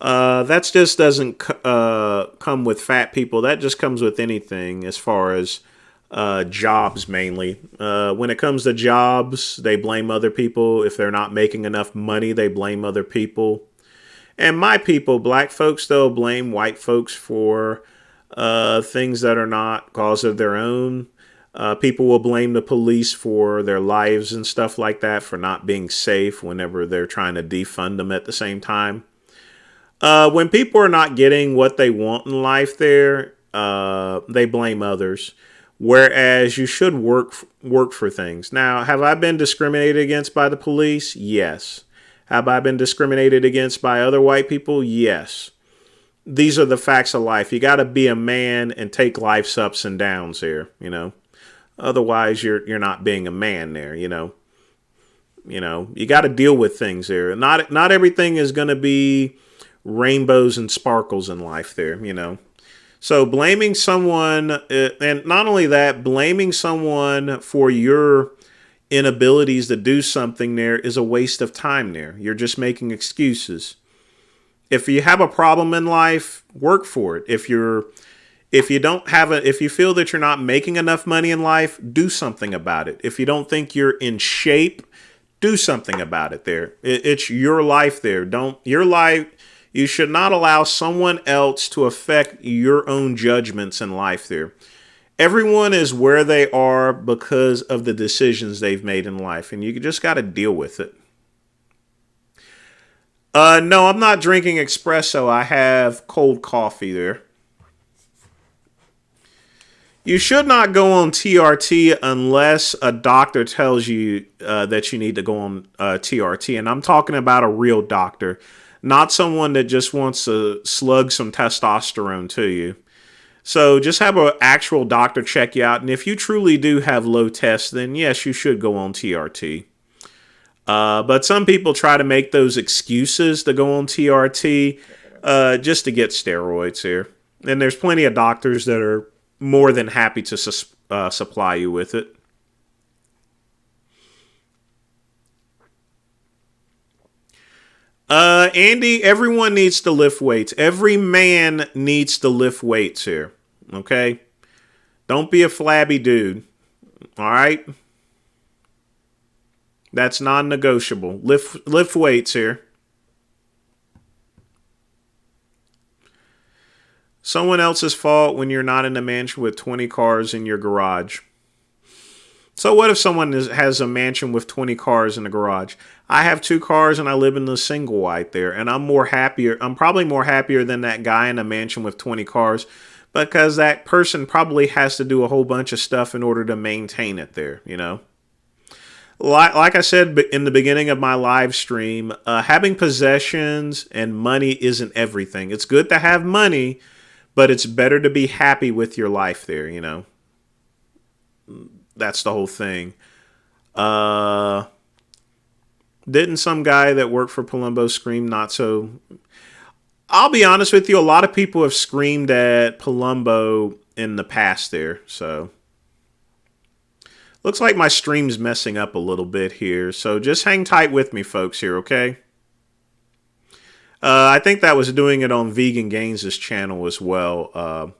S1: That just doesn't come with fat people. That just comes with anything as far as jobs mainly. When it comes to jobs, they blame other people. If they're not making enough money, they blame other people. And my people, black folks, they'll blame white folks for things that are not cause of their own. People will blame the police for their lives and stuff like that, for not being safe whenever they're trying to defund them at the same time. When people are not getting what they want in life there, they blame others. Whereas you should work for things. Now, have I been discriminated against by the police? Yes. Have I been discriminated against by other white people? Yes. These are the facts of life. You got to be a man and take life's ups and downs there, Otherwise, you're not being a man there, you got to deal with things there. Not everything is going to be rainbows and sparkles in life there, So blaming someone, and not only that, blaming someone for your inabilities to do something there is a waste of time there. You're just making excuses. If you have a problem in life, work for it. If you feel that you're not making enough money in life, do something about it. If you don't think you're in shape, do something about it there. It's your life there. You should not allow someone else to affect your own judgments in life there. Everyone is where they are because of the decisions they've made in life, and you just got to deal with it. No, I'm not drinking espresso. I have cold coffee there. You should not go on TRT unless a doctor tells you that you need to go on TRT. And I'm talking about a real doctor, not someone that just wants to slug some testosterone to you. So just have an actual doctor check you out. And if you truly do have low tests, then yes, you should go on TRT. But some people try to make those excuses to go on TRT just to get steroids here. And there's plenty of doctors that are more than happy to supply you with it. Andy, everyone needs to lift weights. Every man needs to lift weights here. Okay? Don't be a flabby dude. All right? That's non-negotiable. Lift weights here. Someone else's fault when you're not in a mansion with 20 cars in your garage. So what if someone has a mansion with 20 cars in the garage? I have 2 cars and I live in the single white there, and I'm probably more happier than that guy in a mansion with 20 cars, because that person probably has to do a whole bunch of stuff in order to maintain it there, Like I said in the beginning of my live stream, having possessions and money isn't everything. It's good to have money, but it's better to be happy with your life there, That's the whole thing. Didn't some guy that worked for Palumbo scream not so... I'll be honest with you, a lot of people have screamed at Palumbo in the past there, so... Looks like my stream's messing up a little bit here, so just hang tight with me, folks, here, okay? I think that was doing it on Vegan Gains' channel as well.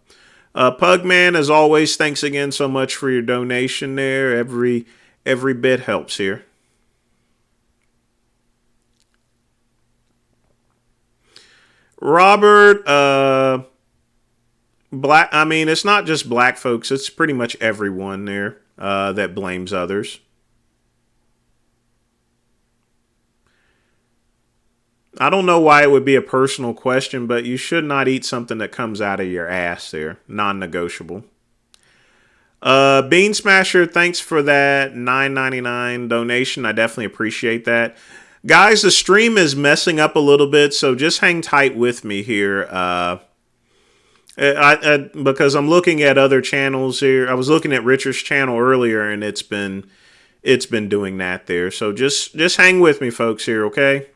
S1: Pugman, as always, thanks again so much for your donation there. Every bit helps here. Robert, I mean, it's not just black folks. It's pretty much everyone there that blames others. I don't know why it would be a personal question, but you should not eat something that comes out of your ass there. Non-negotiable. Bean Smasher, thanks for that $9.99 donation. I definitely appreciate that. Guys, the stream is messing up a little bit, so just hang tight with me here. Because I'm looking at other channels here. I was looking at Richard's channel earlier, and it's been doing that there. So just hang with me, folks, here, okay?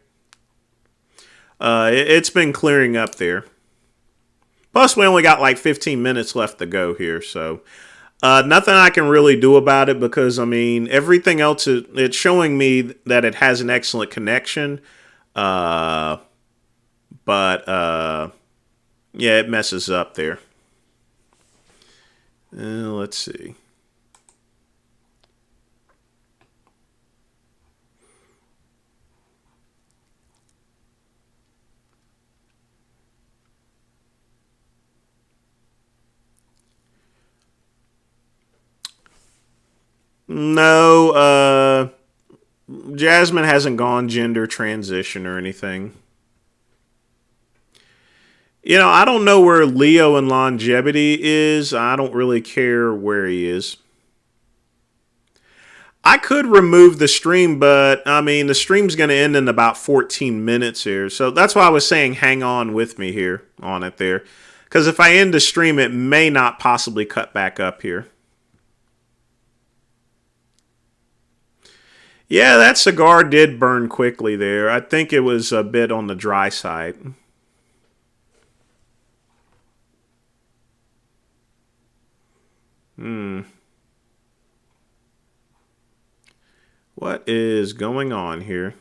S1: It's been clearing up there. Plus, we only got like 15 minutes left to go here, so nothing I can really do about it because, I mean, everything else, it's showing me that it has an excellent connection. But, yeah, it messes up there. Let's see. No, Jasmine hasn't gone gender transition or anything. You know, I don't know where Leo in longevity is. I don't really care where he is. I could remove the stream, but, I mean, the stream's going to end in about 14 minutes here. So that's why I was saying hang on with me here on it there. Because if I end the stream, it may not possibly cut back up here. Yeah, that cigar did burn quickly there. I think it was a bit on the dry side. What is going on here?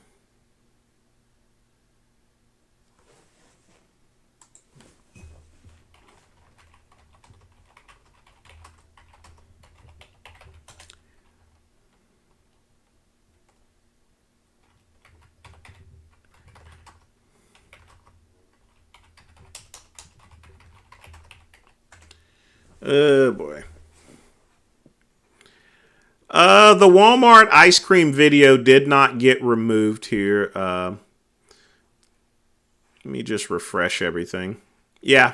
S1: Oh, boy. The Walmart ice cream video did not get removed here. Let me just refresh everything. Yeah.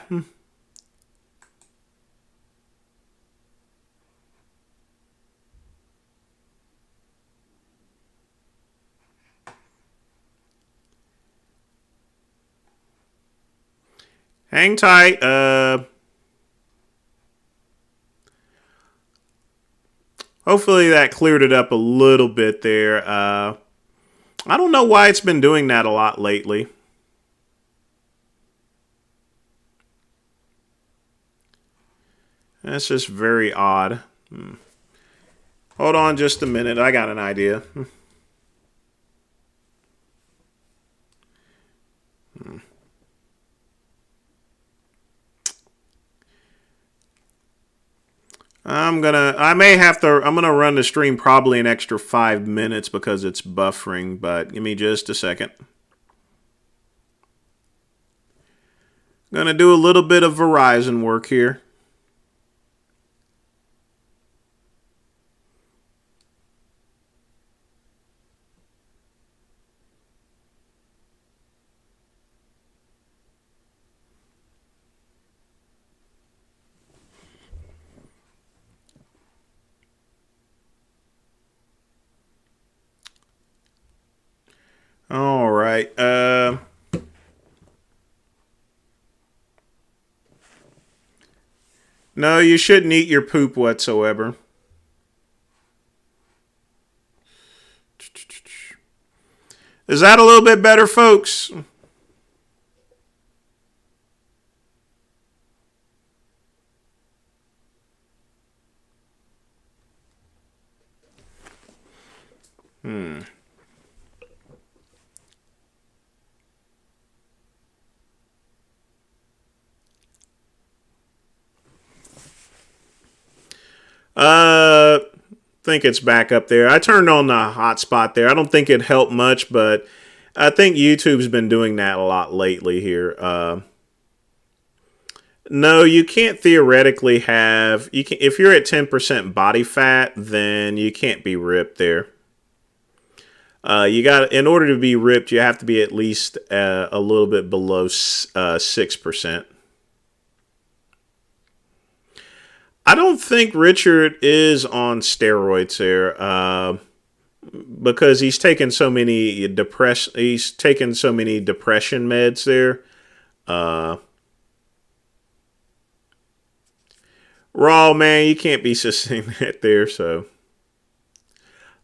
S1: Hang tight. Hopefully that cleared it up a little bit there. I don't know why it's been doing that a lot lately. That's just very odd. Hold on just a minute. I got an idea. I'm gonna run the stream probably an extra 5 minutes because it's buffering, but give me just a second. Gonna do a little bit of Verizon work here. All right. No, you shouldn't eat your poop whatsoever. Is that a little bit better, folks? Think it's back up there. I turned on the hotspot there. I don't think it helped much, but I think YouTube's been doing that a lot lately here. No, you can't theoretically have you can if you're at 10% body fat, then you can't be ripped there. You got in order to be ripped, you have to be at least a little bit below 6%. I don't think Richard is on steroids there, because he's taken so many depression meds there. Raw, man, you can't be sustaining that there, so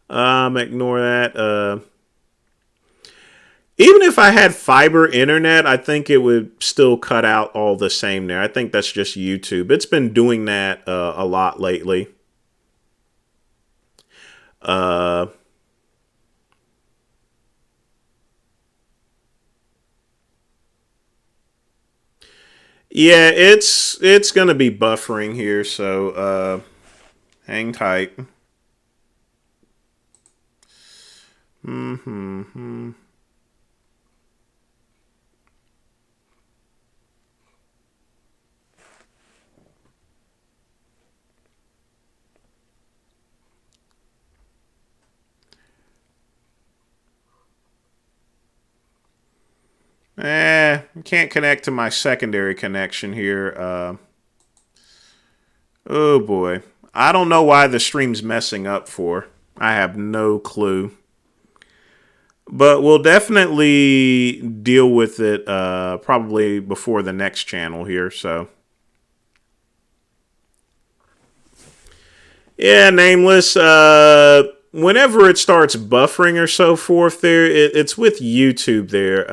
S1: ignore that. Even if I had fiber internet, I think it would still cut out all the same there. I think that's just YouTube. It's been doing that a lot lately. Yeah, it's gonna be buffering here, so hang tight. Can't connect to my secondary connection here. Oh boy. I don't know why the stream's messing up for. I have no clue. But we'll definitely deal with it probably before the next channel here, so. Yeah, Nameless. Whenever it starts buffering or so forth there, it's with YouTube there.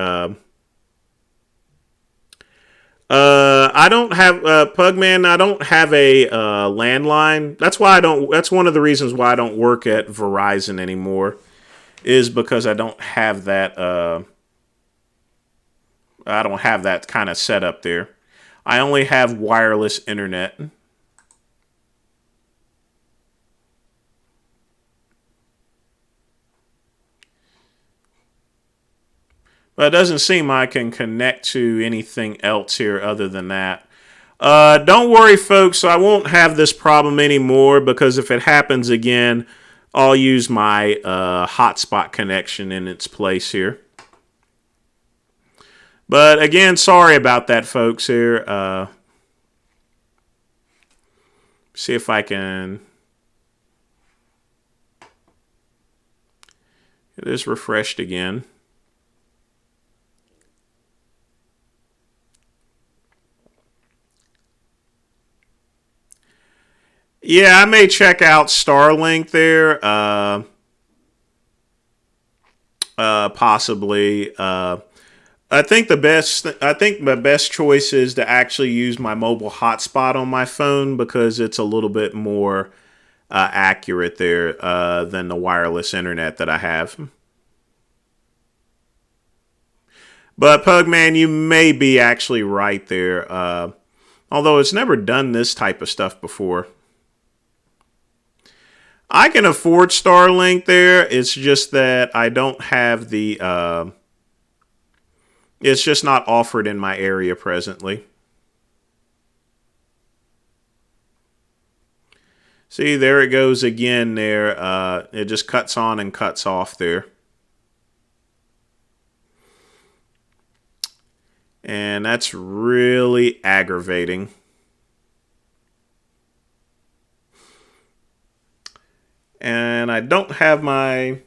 S1: I don't have Pugman. I don't have a landline. That's why I don't. That's one of the reasons why I don't work at Verizon anymore, is because I don't have that. I don't have that kind of setup there. I only have wireless internet. But it doesn't seem I can connect to anything else here other than that. Don't worry, folks. I won't have this problem anymore, because if it happens again, I'll use my hotspot connection in its place here. But again, sorry about that, folks, here. See if I can get this refreshed again. Yeah, I may check out Starlink there, possibly. I think my best choice is to actually use my mobile hotspot on my phone, because it's a little bit more accurate there than the wireless internet that I have. But Pugman, you may be actually right there, although it's never done this type of stuff before. I can afford Starlink there. It's just that I don't have the... it's just not offered in my area presently. See, there it goes again there. It just cuts on and cuts off there. And that's really aggravating. And I don't have my...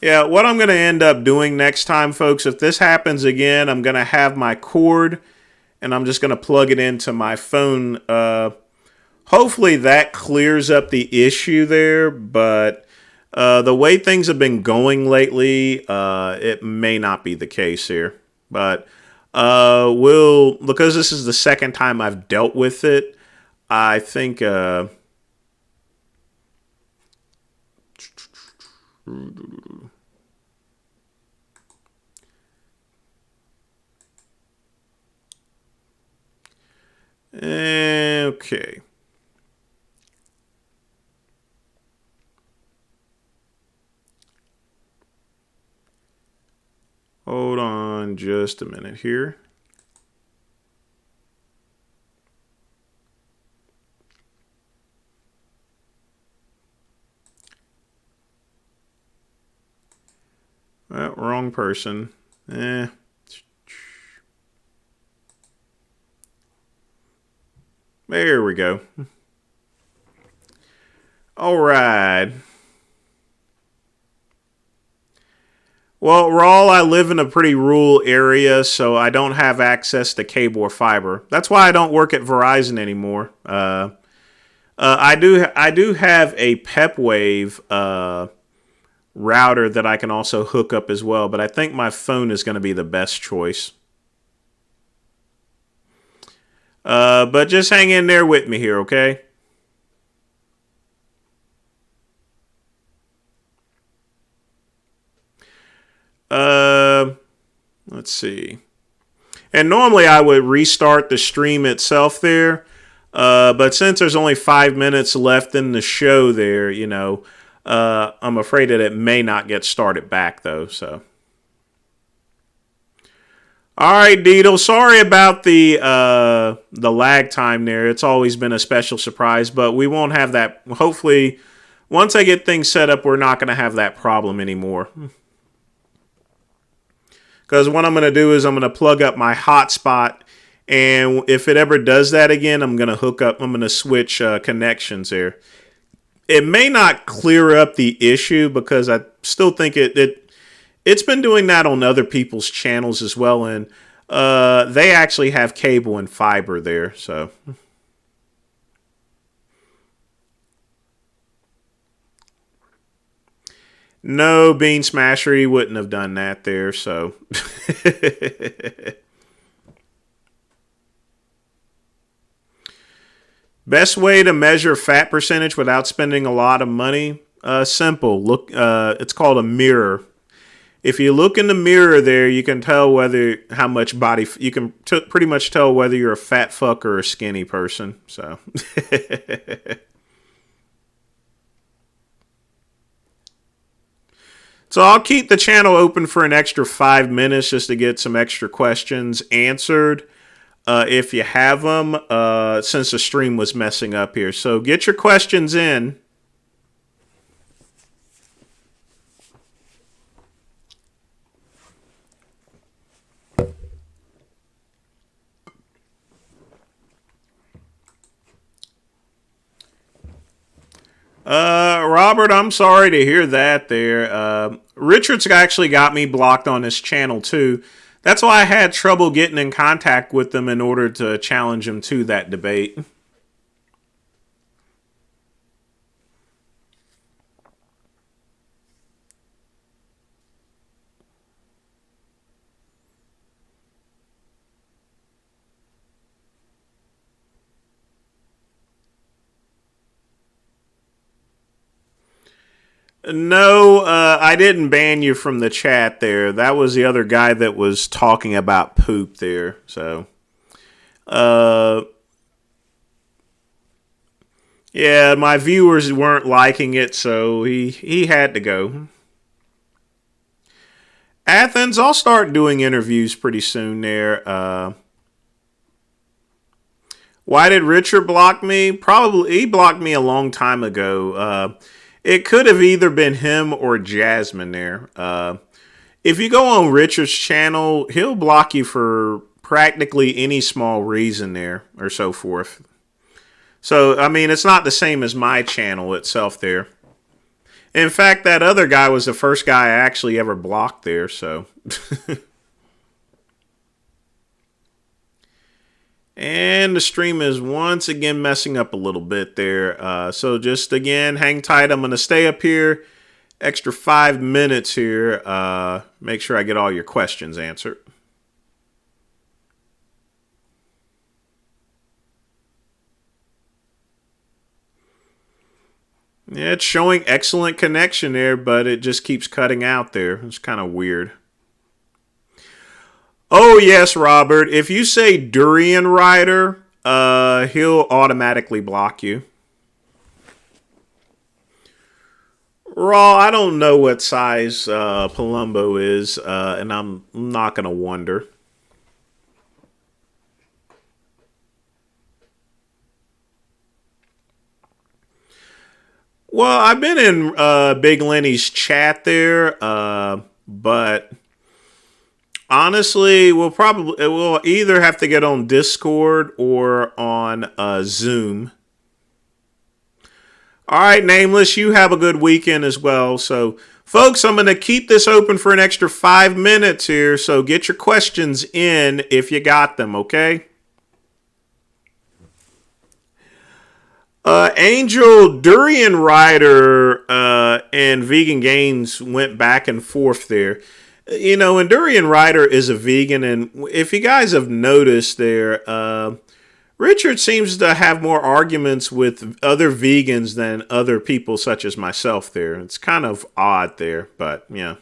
S1: Yeah, what I'm going to end up doing next time, folks, if this happens again, I'm going to have my cord, and I'm just going to plug it into my phone. Hopefully that clears up the issue there, but the way things have been going lately, it may not be the case here. But because this is the second time I've dealt with it, I think... Okay. Hold on just a minute here. person. There we go. All right. Well, Rawl, I live in a pretty rural area, so I don't have access to cable or fiber. That's why I don't work at Verizon anymore. I do have a PepWave router that I can also hook up as well, but I think my phone is going to be the best choice. But just hang in there with me here, okay? Let's see. And normally I would restart the stream itself there. But since there's only 5 minutes left in the show there, you know, I'm afraid that it may not get started back though, so. All right, Deedle. Sorry about the lag time there. It's always been a special surprise, but we won't have that. Hopefully, once I get things set up, we're not going to have that problem anymore. Because what I'm going to do is I'm going to plug up my hotspot, and if it ever does that again, I'm going to switch connections there. It may not clear up the issue because I still think it's been doing that on other people's channels as well, and they actually have cable and fiber there, so. No, Bean Smasher, he wouldn't have done that there, so. Best way to measure fat percentage without spending a lot of money? Simple. Look, it's called a mirror. If you look in the mirror there, you can tell how much body. You can pretty much tell whether you're a fat fuck or a skinny person. So. So I'll keep the channel open for an extra 5 minutes just to get some extra questions answered. If you have them, since the stream was messing up here. So get your questions in. Robert, I'm sorry to hear that there. Richard's actually got me blocked on his channel too. That's why I had trouble getting in contact with them in order to challenge him to that debate. No, I didn't ban you from the chat there. That was the other guy that was talking about poop there. So, yeah, my viewers weren't liking it, so he had to go. Athens, I'll start doing interviews pretty soon there. Why did Richard block me? Probably he blocked me a long time ago. It could have either been him or Jasmine there. If you go on Richard's channel, he'll block you for practically any small reason there or so forth. So, I mean, it's not the same as my channel itself there. In fact, that other guy was the first guy I actually ever blocked there, so. And the stream is once again messing up a little bit there. So just again, hang tight. I'm going to stay up here extra 5 minutes here. Make sure I get all your questions answered. Yeah, it's showing excellent connection there, but it just keeps cutting out there. It's kind of weird. Oh, yes, Robert. If you say Durian Rider, he'll automatically block you. Raw, I don't know what size Palumbo is, and I'm not going to wonder. Well, I've been in Big Lenny's chat there, but Honestly, we'll either have to get on Discord or on Zoom. All right, Nameless, you have a good weekend as well. So, folks, I'm going to keep this open for an extra 5 minutes here. So get your questions in if you got them, okay? Angel Durian Rider and Vegan Gains went back and forth there. You know, and Durian Rider is a vegan, and if you guys have noticed there, Richard seems to have more arguments with other vegans than other people such as myself there. It's kind of odd there, but yeah.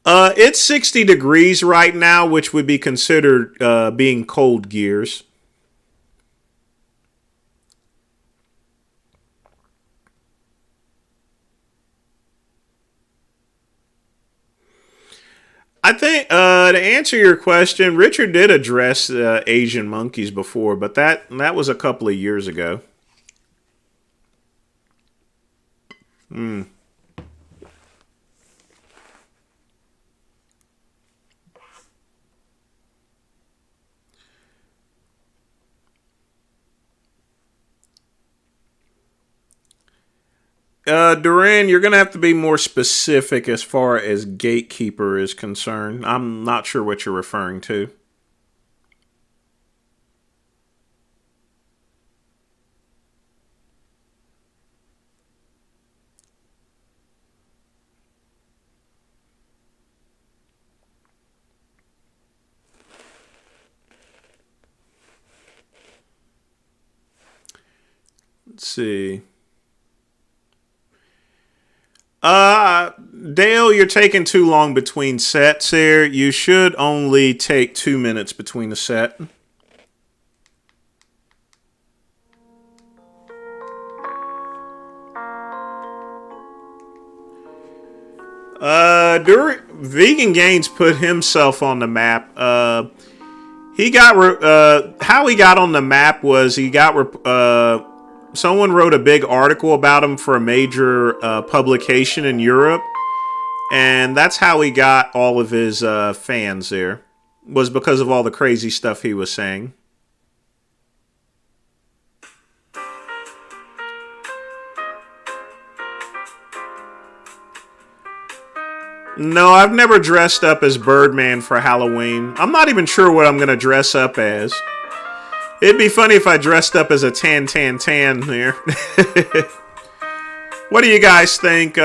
S1: It's 60 degrees right now, which would be considered being cold gears. I think to answer your question, Richard did address Asian monkeys before, but that was a couple of years ago. Duran, you're going to have to be more specific as far as gatekeeper is concerned. I'm not sure what you're referring to. Let's see. Dale, you're taking too long between sets here. You should only take 2 minutes between the set. Vegan Gains put himself on the map. He got how he got on the map was he got someone wrote a big article about him for a major publication in Europe, and that's how he got all of his fans there, was because of all the crazy stuff he was saying. No, I've never dressed up as Birdman for Halloween. I'm not even sure what I'm going to dress up as. It'd be funny if I dressed up as a tan there. What do you guys think?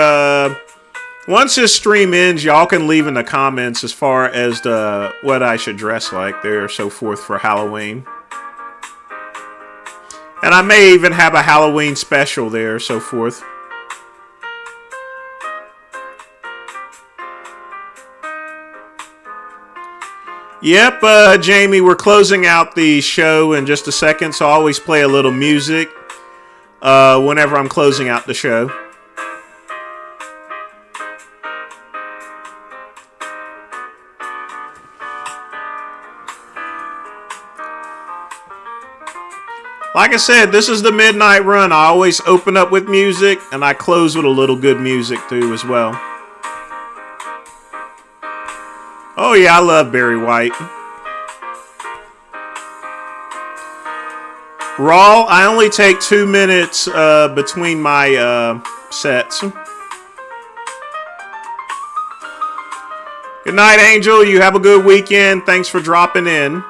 S1: Once this stream ends, y'all can leave in the comments as far as what I should dress like there, so forth for Halloween. And I may even have a Halloween special there, so forth. Yep, Jamie, we're closing out the show in just a second, so I always play a little music whenever I'm closing out the show. Like I said, this is the midnight run. I always open up with music, and I close with a little good music, too, as well. Oh, yeah, I love Barry White. Raw, I only take 2 minutes between my sets. Good night, Angel. You have a good weekend. Thanks for dropping in.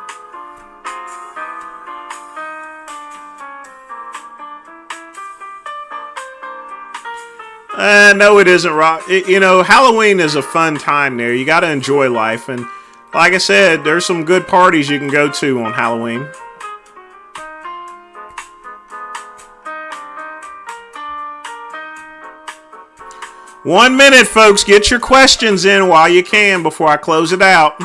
S1: No, it isn't, Rock. You know, Halloween is a fun time there. You got to enjoy life. And like I said, there's some good parties you can go to on Halloween. One minute, folks. Get your questions in while you can before I close it out.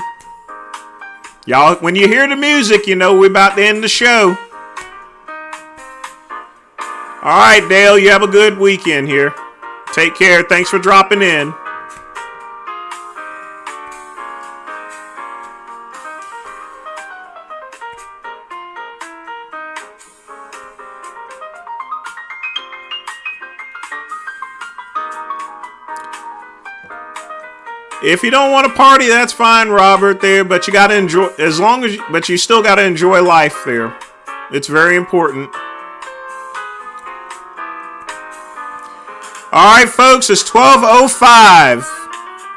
S1: Y'all, when you hear the music, you know we're about to end the show. All right, Dale, you have a good weekend here. Take care. Thanks for dropping in. If you don't want to party, that's fine, Robert. There, but you got to enjoy. But you still got to enjoy life. There, it's very important. All right, folks. It's 12:05.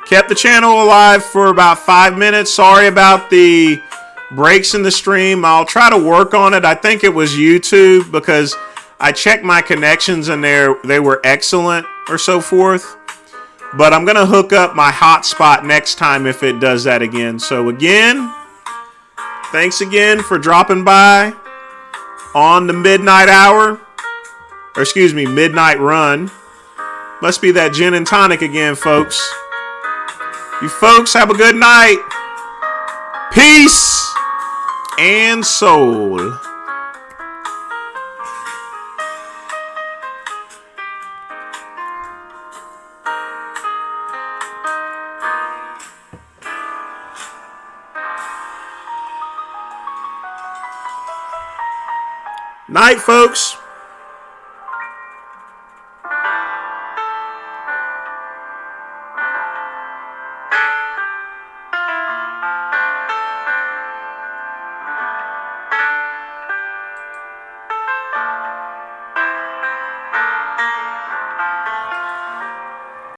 S1: Kept the channel alive for about 5 minutes. Sorry about the breaks in the stream. I'll try to work on it. I think it was YouTube because I checked my connections and they were excellent or so forth. But I'm going to hook up my hotspot next time if it does that again. So again, thanks again for dropping by on the midnight hour. Or excuse me, midnight run. Must be that gin and tonic again, folks. You folks have a good night. Peace and soul. Night, folks.